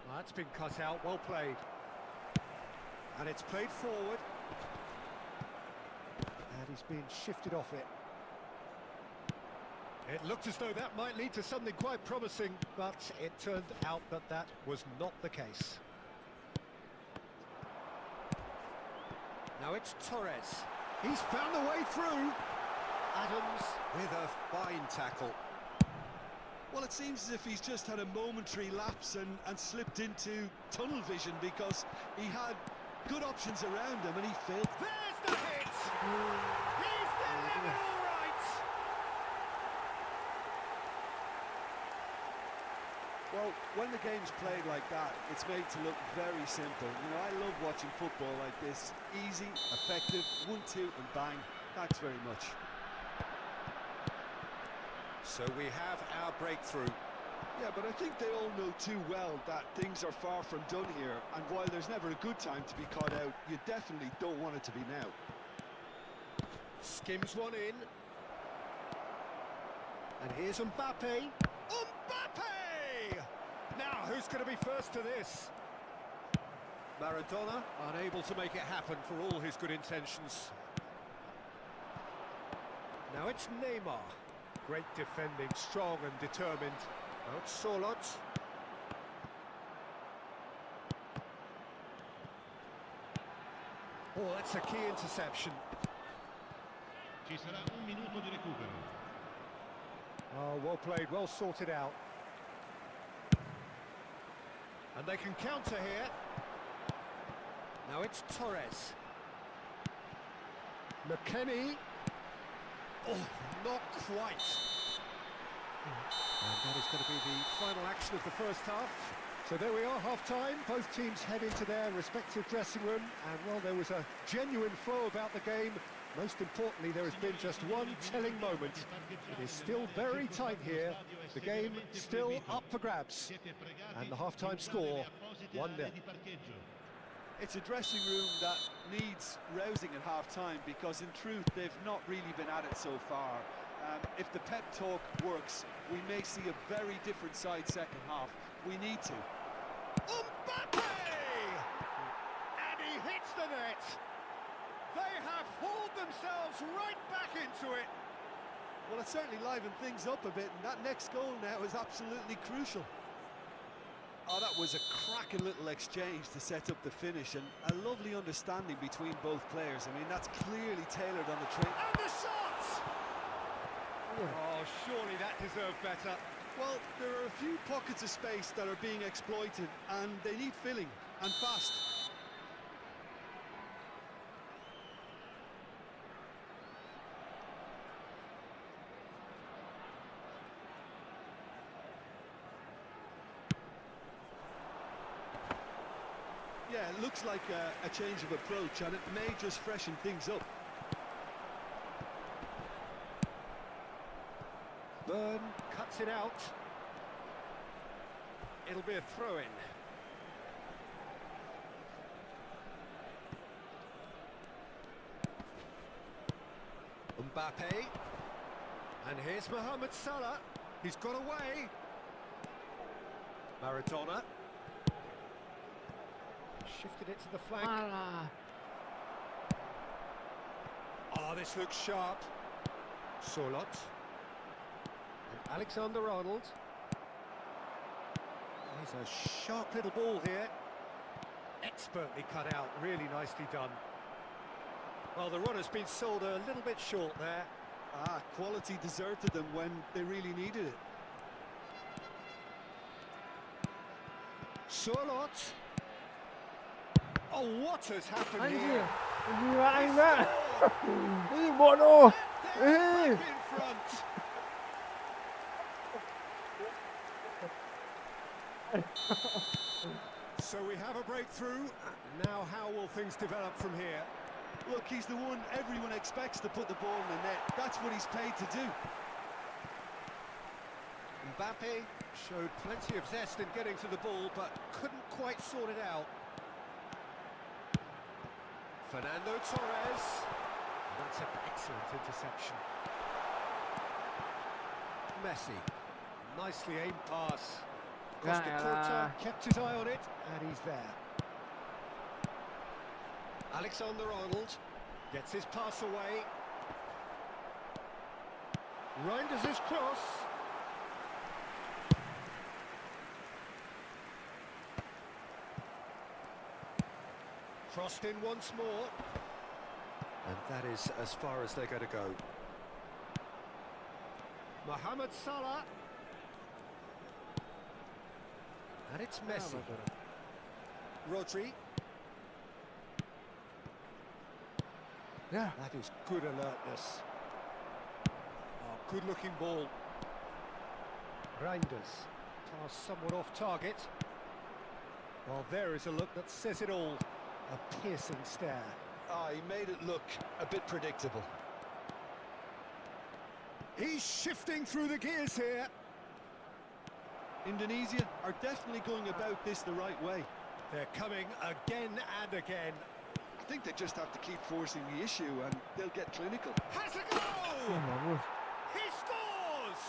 Well, that's been cut out, well played. And it's played forward. And he's been shifted off it. It looked as though that might lead to something quite promising, but it turned out that that was not the case. Now it's Torres. He's found a way through. Adams with a fine tackle. Well, it seems as if he's just had a momentary lapse and slipped into tunnel vision because he had good options around him and he failed. There's the hit! He's delivered all right! Well, when the game's played like that, it's made to look very simple. You know, I love watching football like this. Easy, effective, 1-2 and bang. Thanks very much. So we have our breakthrough. Yeah, but I think they all know too well that things are far from done here, and while there's never a good time to be caught out, you definitely don't want it to be now. Skims one in. And here's Mbappe. Mbappe! Now, who's going to be first to this? Maradona, unable to make it happen for all his good intentions. Now it's Neymar. Great defending, strong and determined. Now it's Solot. Oh, that's a key interception. Ci sarà un minuto di recupero. Oh, well played, well sorted out. And they can counter here. Now it's Torres. McKennie. Oh, not quite. And that is going to be the final action of the first half. So there we are, half-time. Both teams head into their respective dressing room. And, well, there was a genuine flow about the game. Most importantly, there has been just one telling moment. It is still very tight here. The game still up for grabs. And the half-time score, 1-0. It's a dressing room that needs rousing at half-time because, in truth, they've not really been at it so far. If the pep talk works, we may see a very different side second half. We need to. Mbappe! And he hits the net! They have hauled themselves right back into it! Well, it certainly livened things up a bit, and that next goal now is absolutely crucial. Oh, that was a cracking little exchange to set up the finish, and a lovely understanding between both players. I mean, that's clearly tailored on the train. And the shot! Oh, surely that deserved better. Well, there are a few pockets of space that are being exploited, and they need filling, and fast. Yeah, it looks like a change of approach, and it may just freshen things up. Byrne cuts it out. It'll be a throw-in. Mbappe. And here's Mohamed Salah. He's got away. Maradona. Shifted it to the flank. Oh, this looks sharp. Solot. And Alexander-Arnold. There's a sharp little ball here. Expertly cut out, really nicely done. Well, the run has been sold a little bit short there. Quality deserted them when they really needed it. Solot. Oh, what has happened Anjir, here? gila enggak. Ih, bodoh. They're back in front. So we have a breakthrough. Now how will things develop from here? Look, he's the one everyone expects to put the ball in the net. That's what he's paid to do. Mbappe showed plenty of zest in getting to the ball, but couldn't quite sort it out. Fernando Torres. That's an excellent interception. Messi. Nicely aimed pass. Costa Curta kept his eye on it, and he's there. Alexander-Arnold gets his pass away. Reinders his cross. Crossed in once more. And that is as far as they're going to go. Mohamed Salah. And it's Messi. Rodri. Yeah. That is good alertness. Oh, good-looking ball. Reinders. Pass somewhat off target. Well, there is a look that says it all. A piercing stare. He made it look a bit predictable. He's shifting through the gears here. Indonesia are definitely going about this the right way. They're coming again and again. I think they just have to keep forcing the issue and they'll get clinical. Has a goal! Bagus. He scores!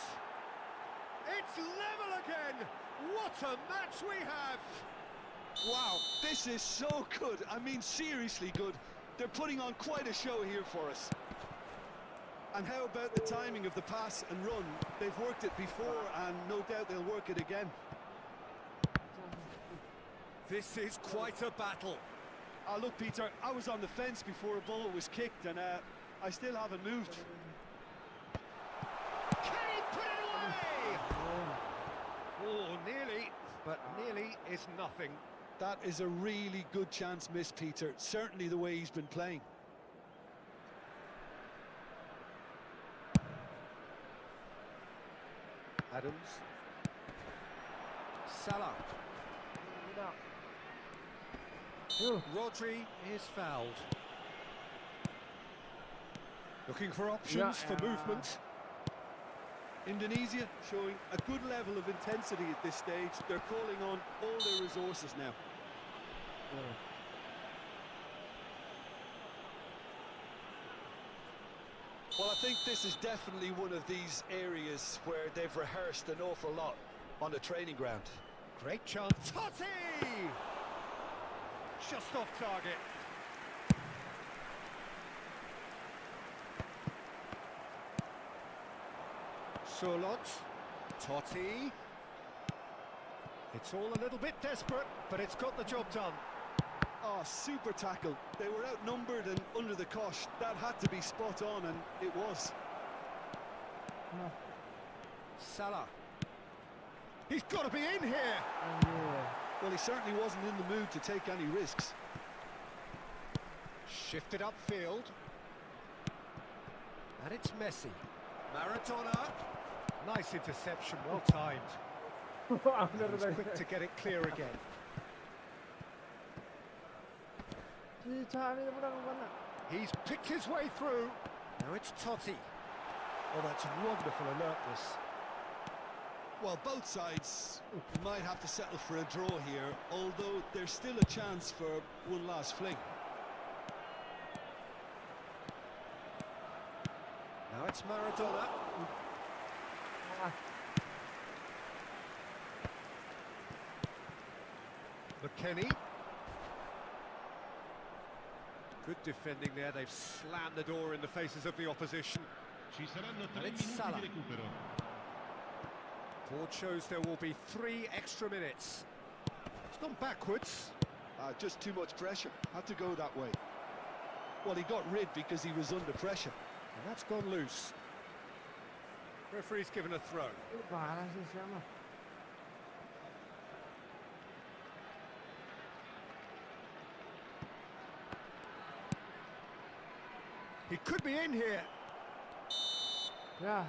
It's level again! What a match we have! Wow, this is so good. I mean, seriously good. They're putting on quite a show here for us. And how about the timing of the pass and run? They've worked it before and no doubt they'll work it again. This is quite a battle. Look, Peter, I was on the fence before a ball was kicked and I still haven't moved. Can he put it away? Oh, nearly, but nearly is nothing. That is a really good chance missed, Peter. Certainly the way he's been playing. Adams. Salah. Rodri is fouled. Looking for options for movement. Indonesia showing a good level of intensity at this stage. They're calling on all their resources now. Well, I think this is definitely one of these areas where they've rehearsed an awful lot on the training ground. Great chance. Totti! Just off target. Surlot. Totti. It's all a little bit desperate, but it's got the job done. Oh, super tackle. They were outnumbered and under the cosh. That had to be spot on, and it was. Salah. He's got to be in here! Well, he certainly wasn't in the mood to take any risks. Shifted upfield. And it's Messi. Maradona. Nice interception, well timed. He was quick to get it clear again. He's picked his way through. Now it's Totti. Oh, that's wonderful alertness. Well, both sides might have to settle for a draw here, although there's still a chance for one last fling. Now it's Maradona. McKennie. Good defending there, they've slammed the door in the faces of the opposition. And it's Salah. Board shows there will be 3 extra minutes. It's gone backwards. Just too much pressure. Had to go that way. Well, he got rid because he was under pressure. And that's gone loose. Referee's given a throw. He could be in here. Yeah.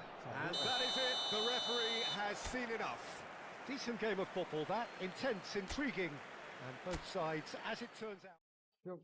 And that is it. The referee has seen enough. Decent game of football, that. Intense, intriguing. And both sides, as it turns out. Yuk.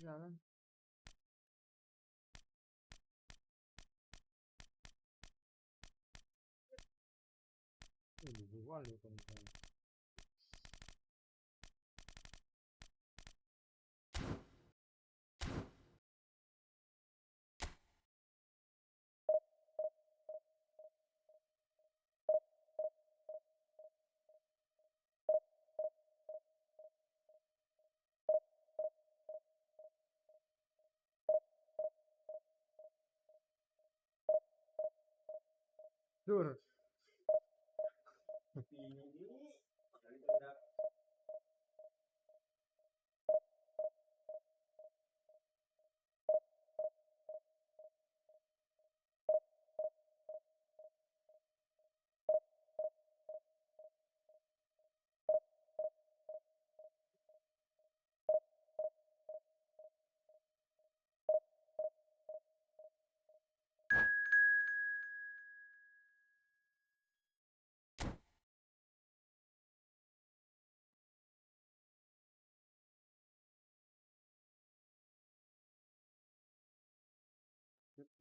Jalan. Igual, Dur.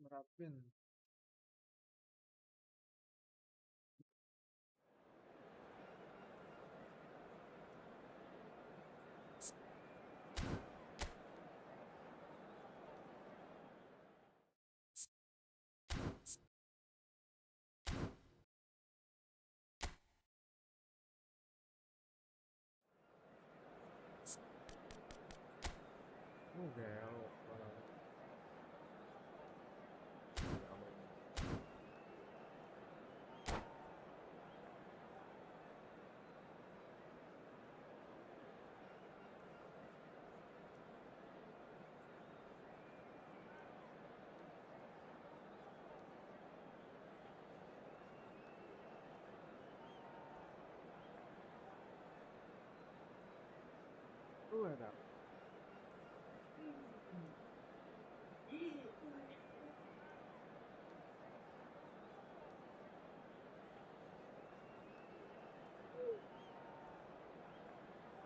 Merapin. Gelo. Ada.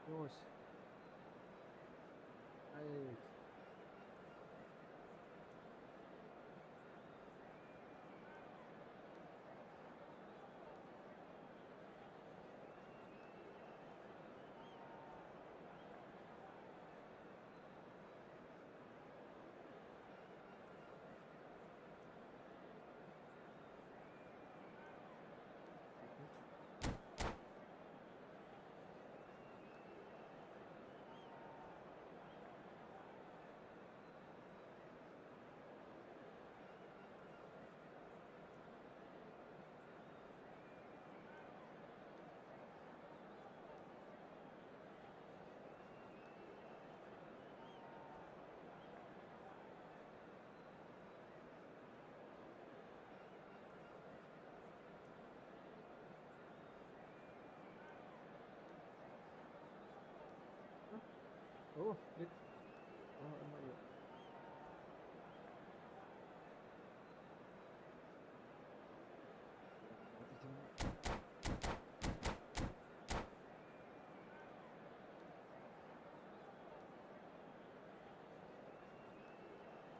Terus. Ayo. Oh, dit. Oh, emang ya.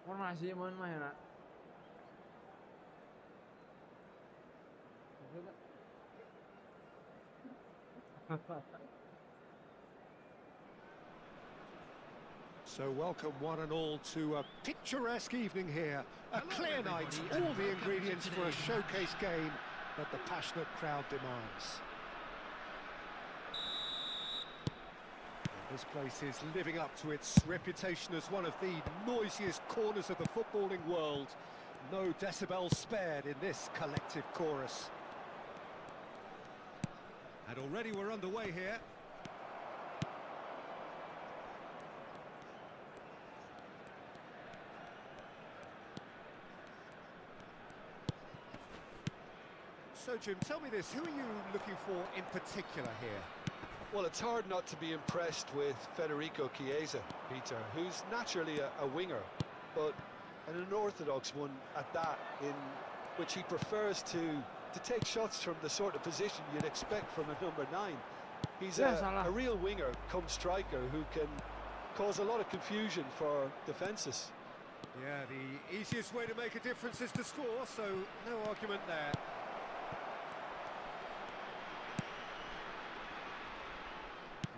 Jangan mati sini, Mak. Formasi mohon mah ya, Nak. Maksudnya. So welcome one and all to a picturesque evening here. A clear night, all the ingredients for a showcase game that the passionate crowd demands. And this place is living up to its reputation as one of the noisiest corners of the footballing world. No decibels spared in this collective chorus. And already we're underway here. So, Jim, tell me this, who are you looking for in particular here? Well, it's hard not to be impressed with Federico Chiesa, Peter, who's naturally a winger, but an unorthodox one at that, in which he prefers to take shots from the sort of position you'd expect from a number 9. He's a real winger, come striker, who can cause a lot of confusion for defences. Yeah, the easiest way to make a difference is to score, so no argument there.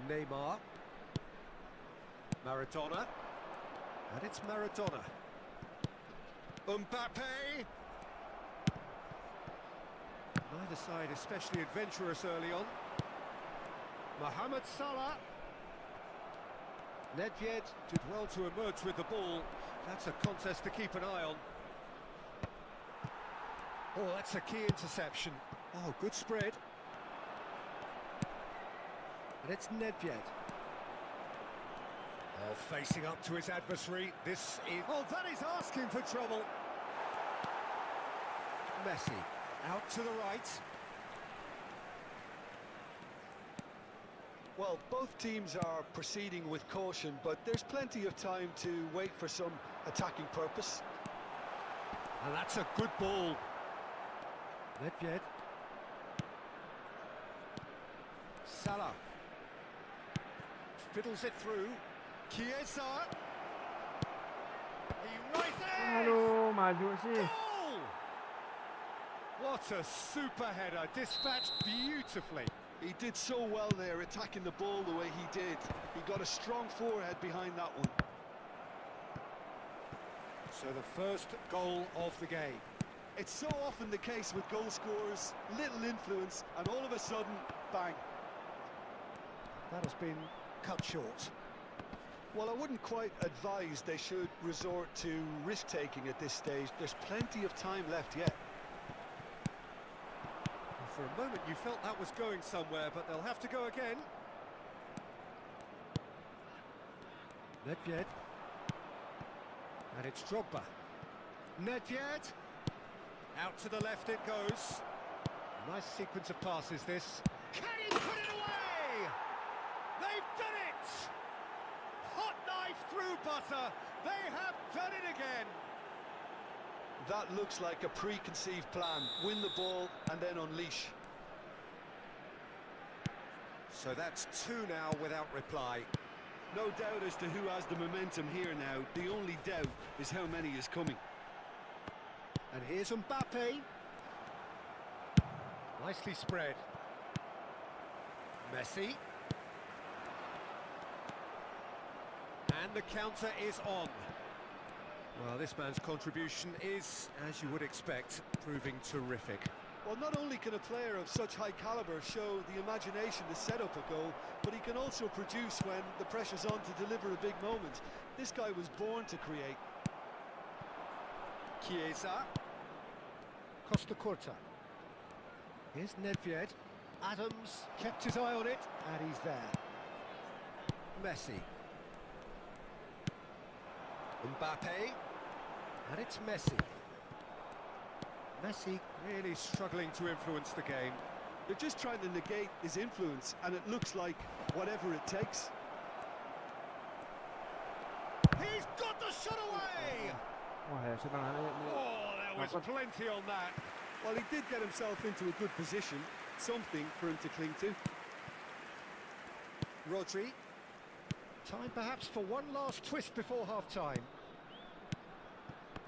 Neymar, Maradona, and it's Maradona. Mbappe. Neither side especially adventurous early on. Mohamed Salah. Nedved did well to emerge with the ball. That's a contest to keep an eye on. Oh, that's a key interception. Oh, good spread. And it's Nedved. Oh, facing up to his adversary. This is... Oh, that is asking for trouble. Messi, out to the right. Well, both teams are proceeding with caution, but there's plenty of time to wait for some attacking purpose. And that's a good ball. Nedved. Salah. Fiddles it through. Chiesa. He rises! Aduh, maju sih. Goal! What a super header, dispatched beautifully. He did so well there, attacking the ball the way he did. He got a strong forehead behind that one. So the first goal of the game. It's so often the case with goal scorers, little influence, and all of a sudden, bang. That has been cut short. Well, I wouldn't quite advise they should resort to risk-taking at this stage. There's plenty of time left yet. For a moment you felt that was going somewhere, but they'll have to go again. Nedved. And it's Drogba. Nedved. Out to the left it goes. Nice sequence of passes this. Can he put it away? They've done it! Hot knife through butter. They have done it again. That looks like a preconceived plan. Win the ball and then unleash. So that's two now without reply. No doubt as to who has the momentum here now. The only doubt is how many is coming. And here's Mbappe. Nicely spread. Messi. And the counter is on. Well, this man's contribution is, as you would expect, proving terrific. Well, not only can a player of such high caliber show the imagination to set up a goal, but he can also produce when the pressure's on to deliver a big moment. This guy was born to create. Chiesa. Costa Curta. Here's Nedved. Adams kept his eye on it, and he's there. Messi. Mbappe. And it's Messi. Messi really struggling to influence the game. They're just trying to negate his influence, and it looks like whatever it takes. He's got the shot away! Wah, ya setengah ini. Oh, there was plenty on that. Well, he did get himself into a good position, something for him to cling to. Rodri. Time perhaps for one last twist before half-time.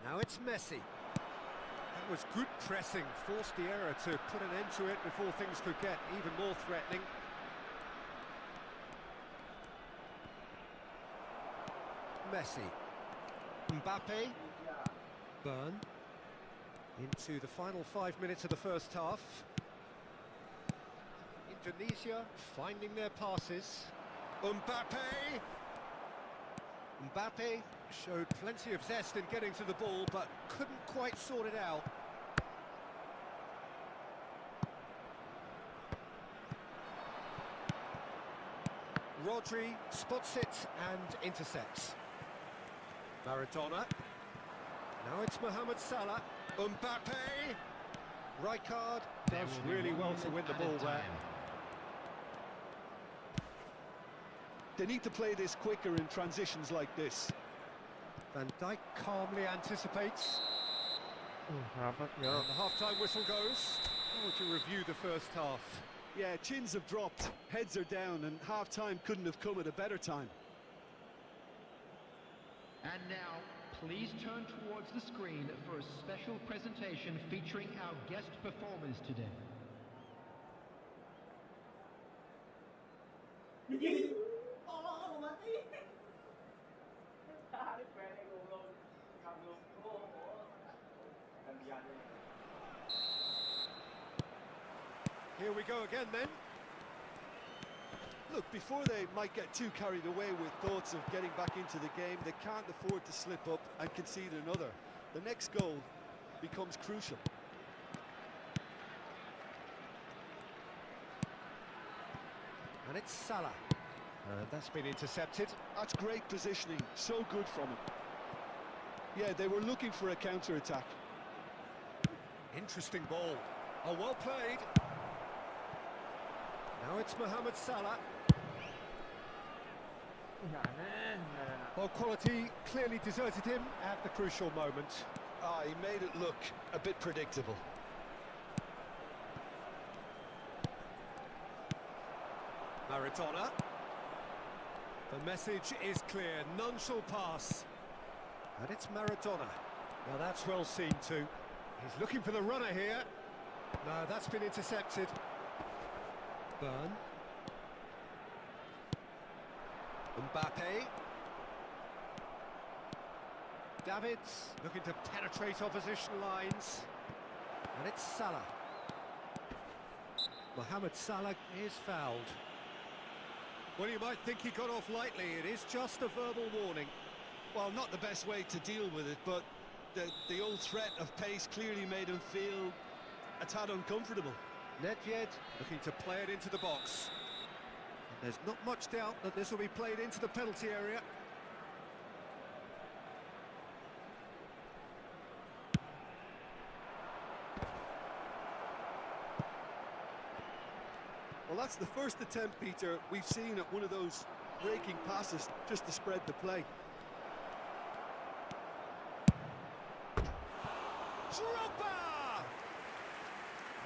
Now it's Messi. That was good pressing, forced the error to put an end to it before things could get even more threatening. Messi. Mbappe. Burn. Into the final 5 minutes of the first half. Indonesia finding their passes. Mbappe! Mbappe showed plenty of zest in getting to the ball, but couldn't quite sort it out. Rodri spots it and intercepts. Maradona. Now it's Mohamed Salah. Mbappe! Rijkaard does really well to win the ball there. They need to play this quicker in transitions like this. Van Dijk calmly anticipates. Rapat, And ya. the half-time whistle goes. How would you review the first half? Yeah, chins have dropped, heads are down, and half-time couldn't have come at a better time. And now, please turn towards the screen for a special presentation featuring our guest performers today. Here we go again then. Look, before they might get too carried away with thoughts of getting back into the game, they can't afford to slip up and concede another. The next goal becomes crucial. it's Salah. And that's been intercepted. That's great positioning, so good from him. Yeah, they were looking for a counter-attack. Interesting ball. Oh, well played. Now it's Mohamed Salah. Enggak aneh, enggak ada. Well, quality clearly deserted him at the crucial moment. Ah, he made it look a bit predictable. Maradona. The message is clear, none shall pass. And it's Maradona. Now that's well seen too. He's looking for the runner here. No, that's been intercepted. Burn. Mbappe. Davids looking to penetrate opposition lines. And it's Salah. Mohamed Salah is fouled. Well, you might think he got off lightly. It is just a verbal warning. Well, not the best way to deal with it, but the old threat of pace clearly made him feel a tad uncomfortable. Nedved looking to play it into the box. And there's not much doubt that this will be played into the penalty area. Well, that's the first attempt, Peter, we've seen at one of those breaking passes just to spread the play. Drogba!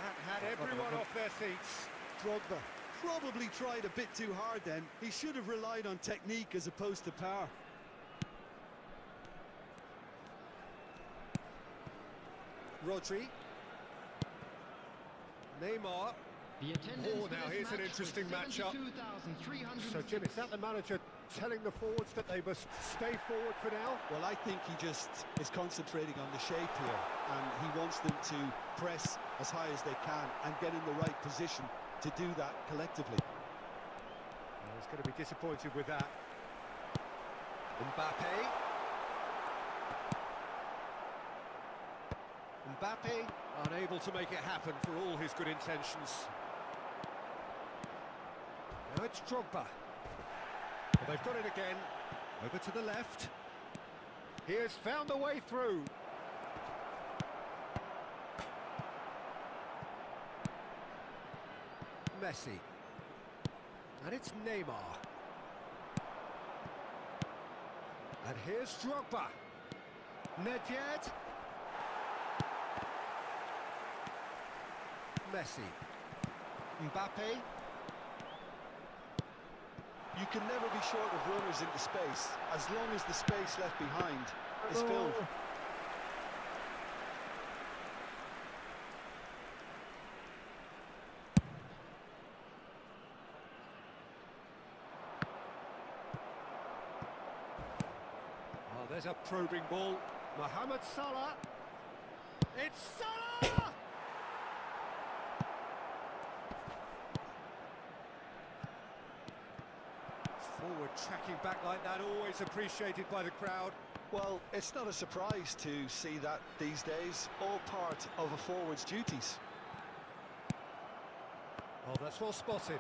That had everyone off their seats. Drogba probably tried a bit too hard then. He should have relied on technique as opposed to power. Rodri. Neymar. Oh, now here's an interesting matchup. So, Jim, is that the manager telling the forwards that they must stay forward for now? Well, I think he just is concentrating on the shape here, and he wants them to press as high as they can and get in the right position to do that collectively. Well, he's going to be disappointed with that. Mbappe unable to make it happen for all his good intentions. Now it's Drogba. Well, they've got it again. Over to the left. He has found a way through. Messi. And it's Neymar. And here's Drogba. Nedved. Messi. Mbappe. You can never be short of runners into space, as long as the space left behind is filled. Oh, there's a probing ball. Mohamed Salah. It's Salah! Forward tracking back like that, always appreciated by the crowd. Well, it's not a surprise to see that these days, all part of a forward's duties. Oh, that's well spotted.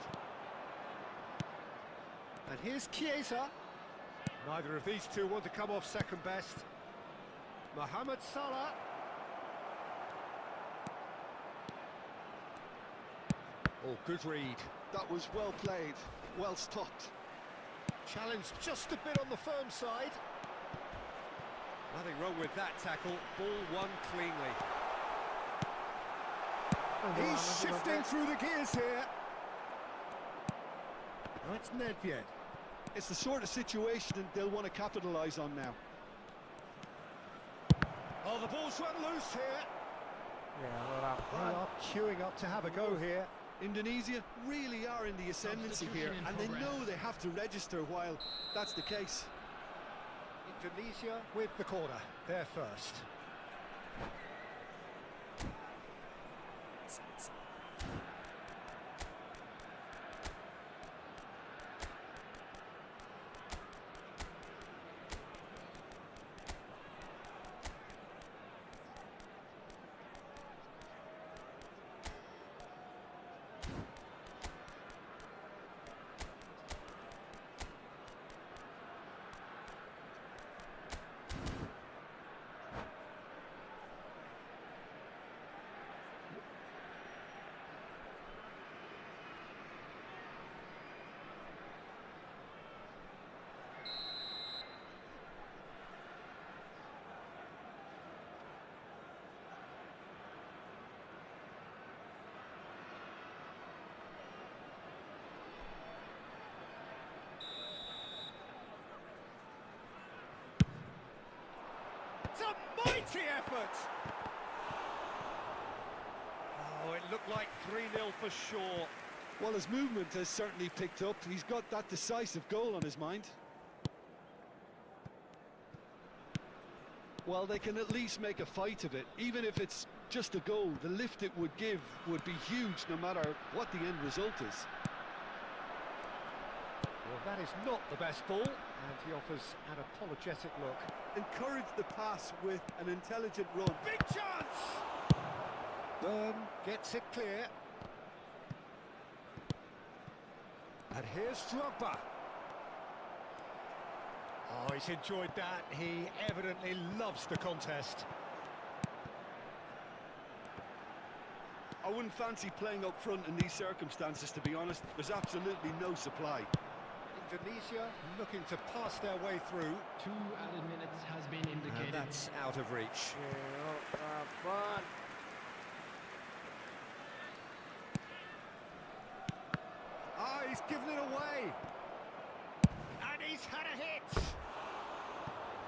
And here's Chiesa. Neither of these two want to come off second best. Mohamed Salah. Oh, good read. That was well played, well stopped. Challenge just a bit on the firm side. Nothing wrong with that tackle. Ball won cleanly. He's shifting through the gears here. Oh, it's Nedved. It's the sort of situation they'll want to capitalise on now. Oh, the ball's run loose here. Ya, They are queuing up to have a go here. Indonesia really are in the ascendancy here, and they know they have to register while that's the case. Indonesia with the corner. They're first. It's a mighty effort! Oh, it looked like 3-0 for sure. Well, his movement has certainly picked up. He's got that decisive goal on his mind. Well, they can at least make a fight of it. Even if it's just a goal, the lift it would give would be huge no matter what the end result is. Well, that is not the best ball, and he offers an apologetic look. Encourage the pass with an intelligent run. Big chance! Byrne gets it clear. And here's Drogba. Oh, he's enjoyed that. He evidently loves the contest. I wouldn't fancy playing up front in these circumstances, to be honest. There's absolutely no supply. Indonesia looking to pass their way through. 2 added minutes has been indicated. And that's out of reach. Fun. Ah, he's given it away. And he's had a hit.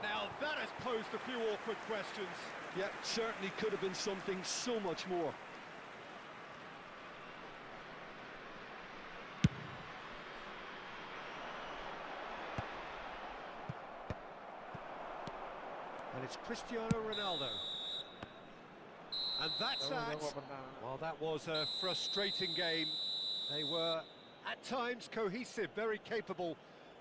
Now that has posed a few awkward questions. Yeah, certainly could have been something so much more. And it's Cristiano Ronaldo. And that's that. Well, that was a frustrating game. They were, at times, cohesive, very capable,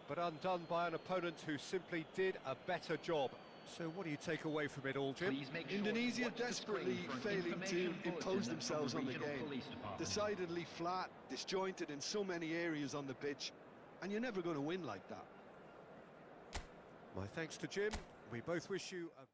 but undone by an opponent who simply did a better job. So what do you take away from it all, Jim? Please make sure Indonesia to watch the desperately screen for an failing to information impose bulletin themselves from on the the Regional game. Police Department. Decidedly flat, disjointed in so many areas on the pitch, and you're never going to win like that. My thanks to Jim. We both wish you a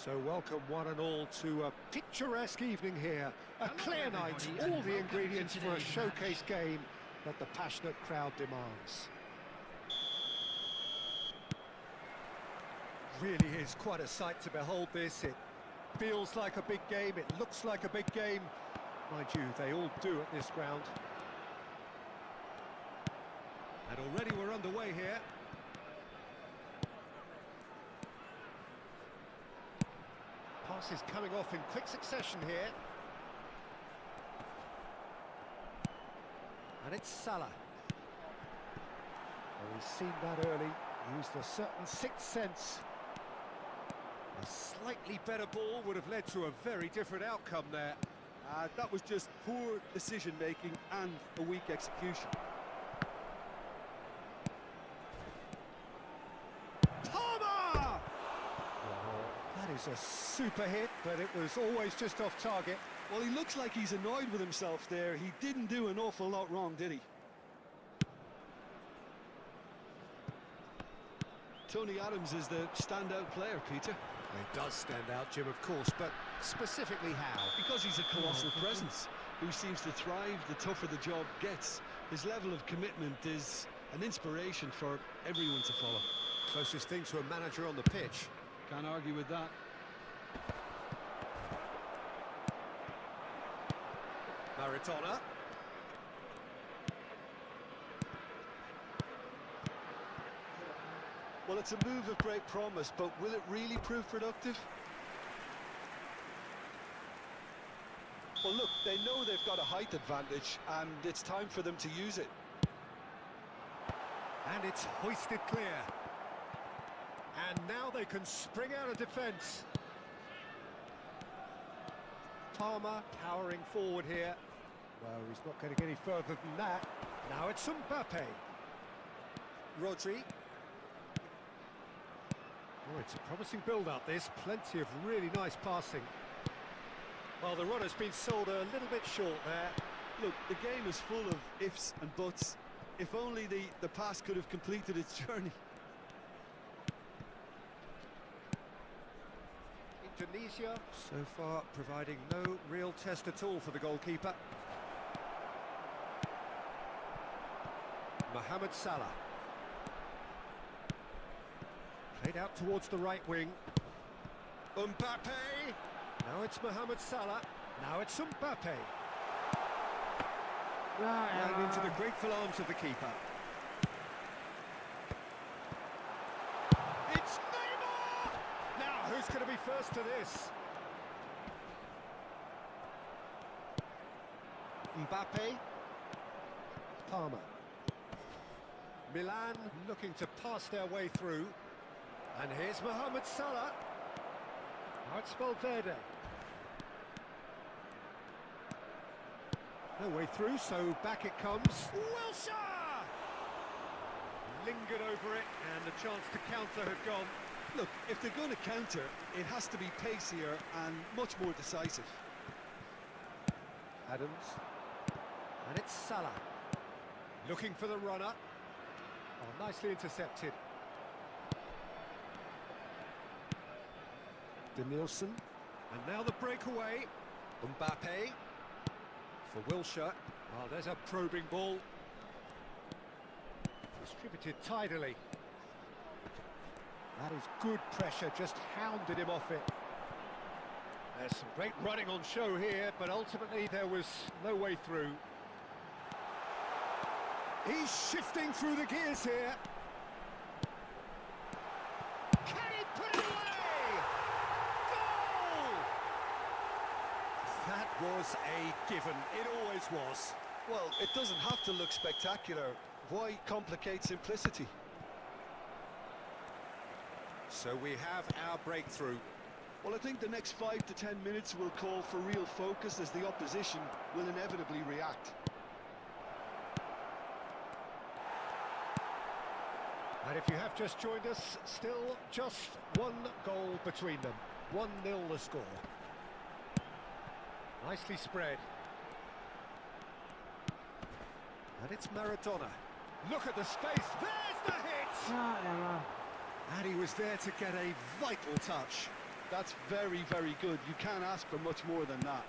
So welcome one and all to a picturesque evening here. A clear night, all the ingredients for a showcase game that the passionate crowd demands. Really is quite a sight to behold this. It feels like a big game, it looks like a big game. Mind you, they all do at this ground. And already we're underway here. Passes coming off in quick succession here. And it's Salah. Well, he's seen that early, used a certain sixth sense. A slightly better ball would have led to a very different outcome there. That was just poor decision-making and a weak execution. Palmer! That is a super hit, but it was always just off target. Well, he looks like he's annoyed with himself there. He didn't do an awful lot wrong, did he? Tony Adams is the standout player, Peter. He does stand out, Jim, of course, but specifically how? Because he's a colossal presence who seems to thrive the tougher the job gets. His level of commitment is an inspiration for everyone to follow. Closest thing to a manager on the pitch. Can't argue with that. Maradona. Well, it's a move of great promise, but will it really prove productive? Well, look, they know they've got a height advantage, and it's time for them to use it. And it's hoisted clear. And now they can spring out of defence. Palmer powering forward here. Well, he's not going to get any further than that. Now it's Mbappe. Rodri. Oh, it's a promising build-up, this. Plenty of really nice passing. Well, the runner's been sold a little bit short there. Look, the game is full of ifs and buts. If only the pass could have completed its journey. Indonesia, so far, providing no real test at all for the goalkeeper. Mohamed Salah. Played out towards the right wing. Mbappe! Now it's Mohamed Salah. Now it's Mbappe. And into the grateful arms of the keeper. It's Neymar! Now, who's going to be first to this? Mbappe. Palmer. Milan looking to pass their way through. And here's Mohamed Salah. Now it's Valverde. No way through, so back it comes. Wilshere! Lingered over it, and the chance to counter had gone. Look, if they're going to counter, it has to be pacier and much more decisive. Adams. And it's Salah. Looking for the runner. Oh, nicely intercepted. Denilson. And now the breakaway. Mbappe. For Wilshere. Oh, there's a probing ball. Distributed tidily. That is good pressure, just hounded him off it. There's some great running on show here, but ultimately there was no way through. He's shifting through the gears here. Can he put it away? Goal! That was a given. It always was. Well, it doesn't have to look spectacular. Why complicate simplicity? So we have our breakthrough. Well, I think the next 5 to 10 minutes will call for real focus as the opposition will inevitably react. And if you have just joined us, still just one goal between them. 1-0 the score. Nicely spread. And it's Maradona. Look at the space. There's the hit! And he was there to get a vital touch. That's very, very good. You can't ask for much more than that.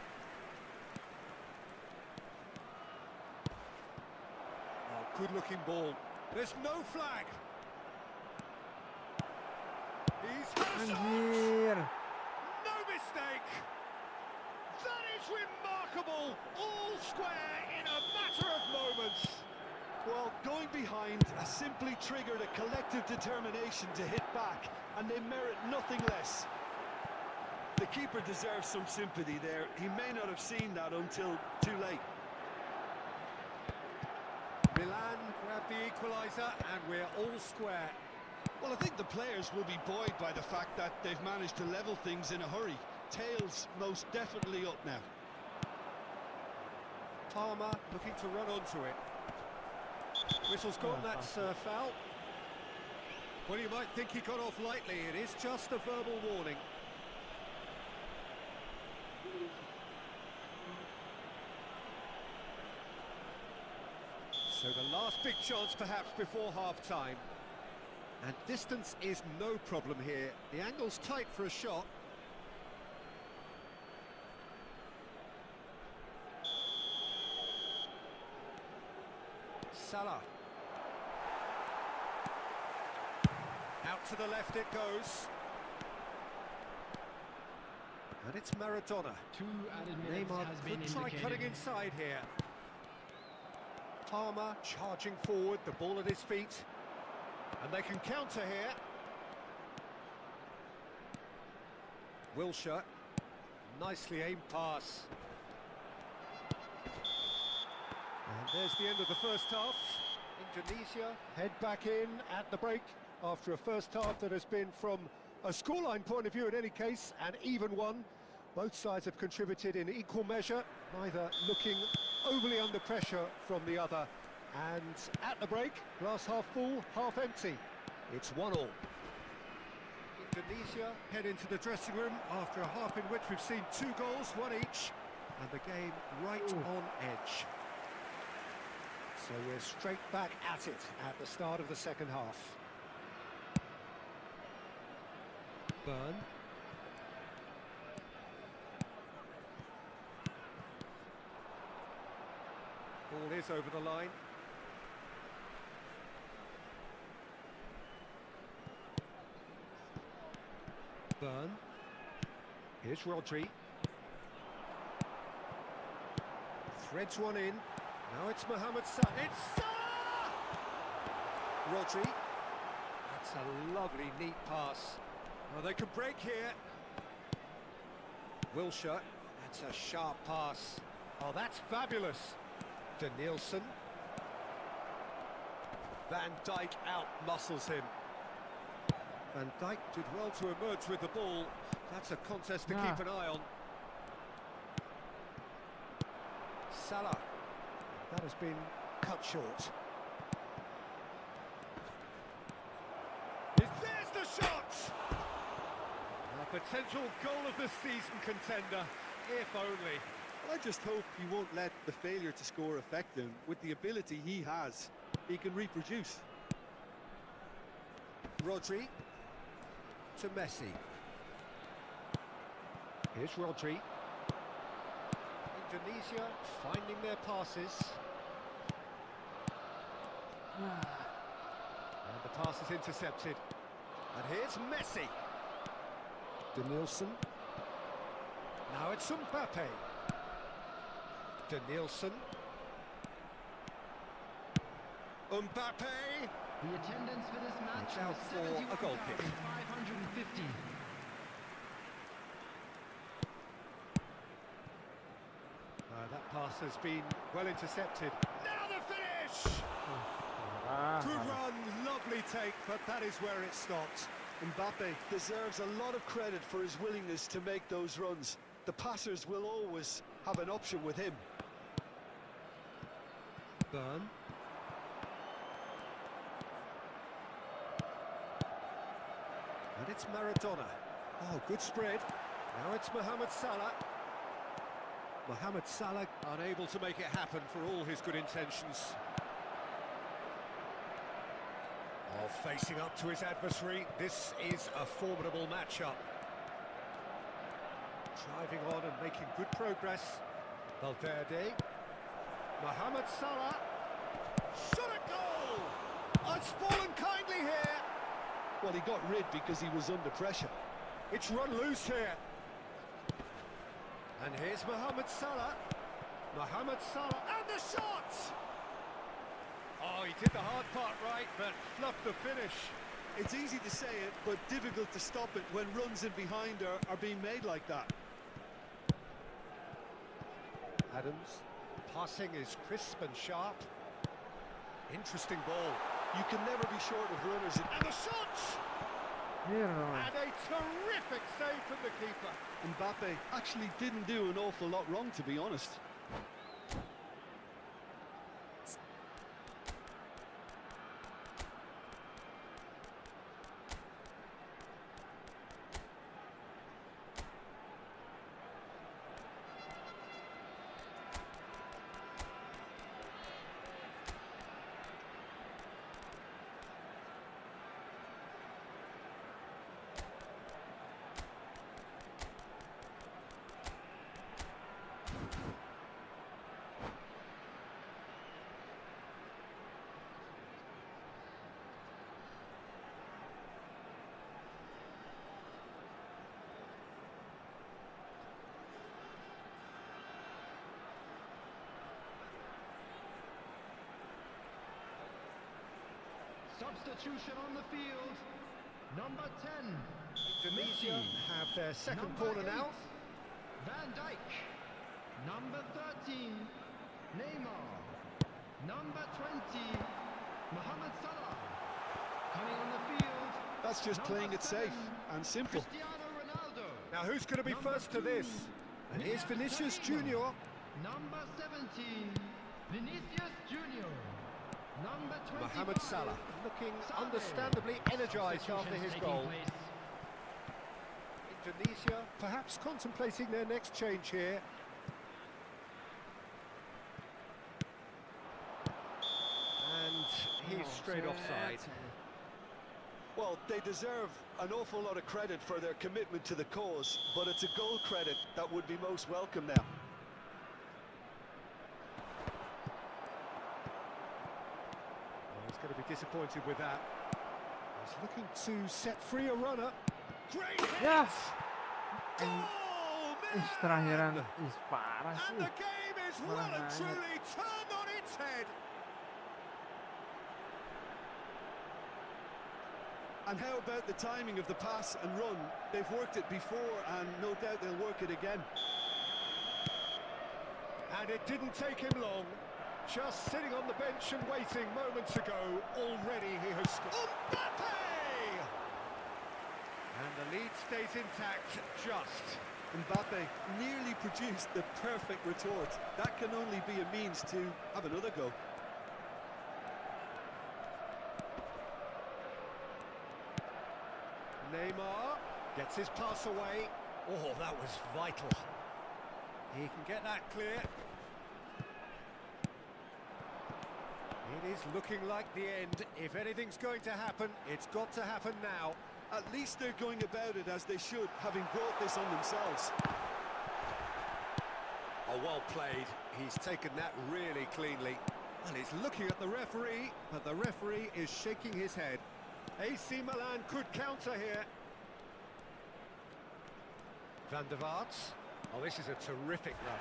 Oh, good-looking ball. There's no flag. He's had a shot! Anjir. No mistake! That is remarkable! All square in a matter of moments. Well, going behind has simply triggered a collective determination to hit back, and they merit nothing less. The keeper deserves some sympathy there. He may not have seen that until too late. Milan grab the equaliser, and we're all square. Well, I think the players will be buoyed by the fact that they've managed to level things in a hurry. Tails most definitely up now. Palmer looking to run onto it. Whistle's gone, that's a foul. Well, you might think he got off lightly. It is just a verbal warning. So the last big chance perhaps before half-time. And distance is no problem here. The angle's tight for a shot. Salah. Out to the left it goes. And it's Maradona. 2 added minutes Neymar has been could try indicated. cutting inside here. Palmer charging forward, the ball at his feet. And they can counter here. Wilshere. Nicely aimed pass. And there's the end of the first half. Indonesia head back in at the break after a first half that has been, from a scoreline point of view in any case, an even one. Both sides have contributed in equal measure, neither looking overly under pressure from the other. And at the break, glass half full, half empty. It's 1-1. Indonesia head into the dressing room after a half in which we've seen 2 goals, 1 each, and the game right on edge. So we're straight back at it at the start of the second half. Burn. Ball is over the line. Burn. Here's Rodri. Threads one in. Now it's Mohamed Salah. It's Salah! Rodri. That's a lovely, neat pass. Oh, they can break here. Wilshere. That's a sharp pass. Oh, that's fabulous. Danielson. Van Dijk out-muscles him. Van Dijk did well to emerge with the ball. That's a contest to keep an eye on. Salah. That has been cut short. There's the shot! A potential goal of the season contender, if only. I just hope he won't let the failure to score affect him. With the ability he has, he can reproduce. Rodri to Messi. Here's Rodri. Indonesia finding their passes. And the pass is intercepted. And here's Messi. Danielson. Now it's Mbappe. Danielson. Mbappe. The attendance for this match It's out is for a goal kick. 71,550. That pass has been well intercepted. Now the finish! Ah, Good run, lovely take, but that is where it stopped. Mbappe deserves a lot of credit for his willingness to make those runs. The passers will always have an option with him. Burn. And it's Maradona. Oh, good spread. Now it's Mohamed Salah. Mohamed Salah unable to make it happen for all his good intentions. Oh, facing up to his adversary, this is a formidable matchup. Driving on and making good progress. Valverde. Mohamed Salah. Shot a goal! Oh, it's fallen kindly here. Well, he got rid because he was under pressure. It's run loose here. And here's Mohamed Salah. Mohamed Salah, and the shot! Oh, he did the hard part right, but fluffed the finish. It's easy to say it, but difficult to stop it when runs in behind are being made like that. Adams. Passing is crisp and sharp. Interesting ball. You can never be short of runners. And the shot! And a terrific save from the keeper. Mbappe actually didn't do an awful lot wrong, to be honest. Substitution on the field. Number 10. Indonesia have their second Number corner now. 8, Van Dijk. Number 13, Neymar. Number 20, Mohamed Salah. Coming on the field. That's just number playing it 7, safe and simple. Cristiano Ronaldo. Now who's going to be Number first to 2, this? And here's Vinicius Junior. Number 17, Vinicius Junior. Number 25, Mohamed Salah looking Salah. understandably energised after his Substitutions goal. taking place. Indonesia perhaps contemplating their next change here. And he's straight offside. Well, they deserve an awful lot of credit for their commitment to the cause, but it's a goal credit that would be most welcome now. He's going to be disappointed with that. He's looking to set free a runner. Great hit! Ya. Goal, Terakhiran Milan! parah And sih. the game is well and Makanya. truly turned on its head. And how about the timing of the pass and run? They've worked it before, and no doubt they'll work it again. And it didn't take him long. Just sitting on the bench and waiting moments ago, already he has scored. Mbappe! And the lead stays intact, just. Mbappe nearly produced the perfect retort. That can only be a means to have another go. Neymar gets his pass away. Oh, that was vital. He can get that clear. It is looking like the end. If anything's going to happen, it's got to happen now. At least they're going about it as they should, having brought this on themselves. Oh, well played. He's taken that really cleanly. And he's looking at the referee, but the referee is shaking his head. AC Milan could counter here. Van der Vaart. Oh, this is a terrific run.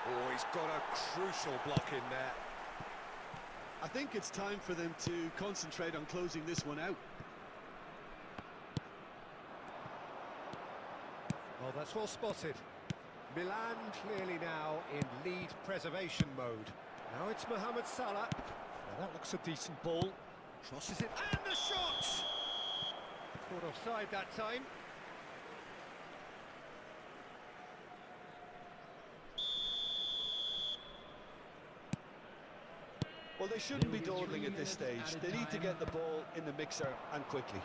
Oh, he's got a crucial block in there. I think it's time for them to concentrate on closing this one out. Oh, that's well spotted. Milan clearly now in lead preservation mode. Now it's Mohamed Salah. Now that looks a decent ball. Crosses it, and the shot! Caught offside that time. Well, they shouldn't be dawdling at this stage. They need to get the ball in the mixer and quickly.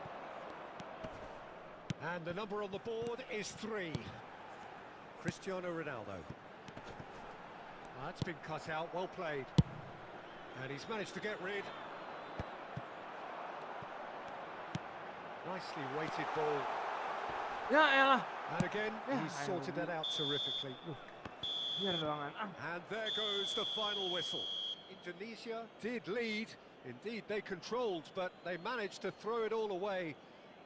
And the number on the board is 3. Cristiano Ronaldo. That's been cut out, well played. And he's managed to get rid. Nicely weighted ball. Ya elah. And again, Yeah, he's I sorted know. that out terrifically. Biar ruangan. And there goes the final whistle. Indonesia did lead. Indeed, they controlled, but they managed to throw it all away.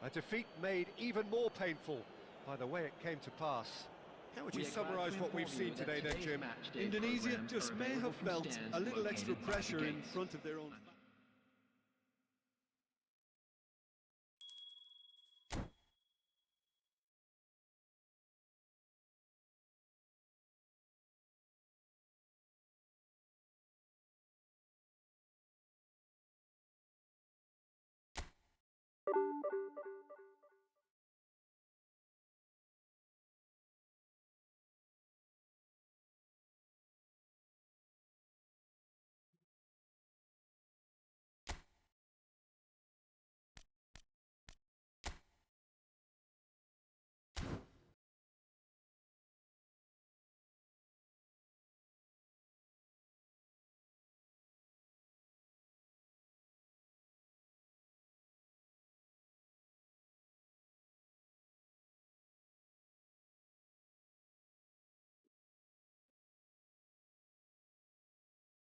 A defeat made even more painful by the way it came to pass. How would you summarise what we've seen today then, Jim? Indonesia just may have felt a little extra pressure in front of their own fans.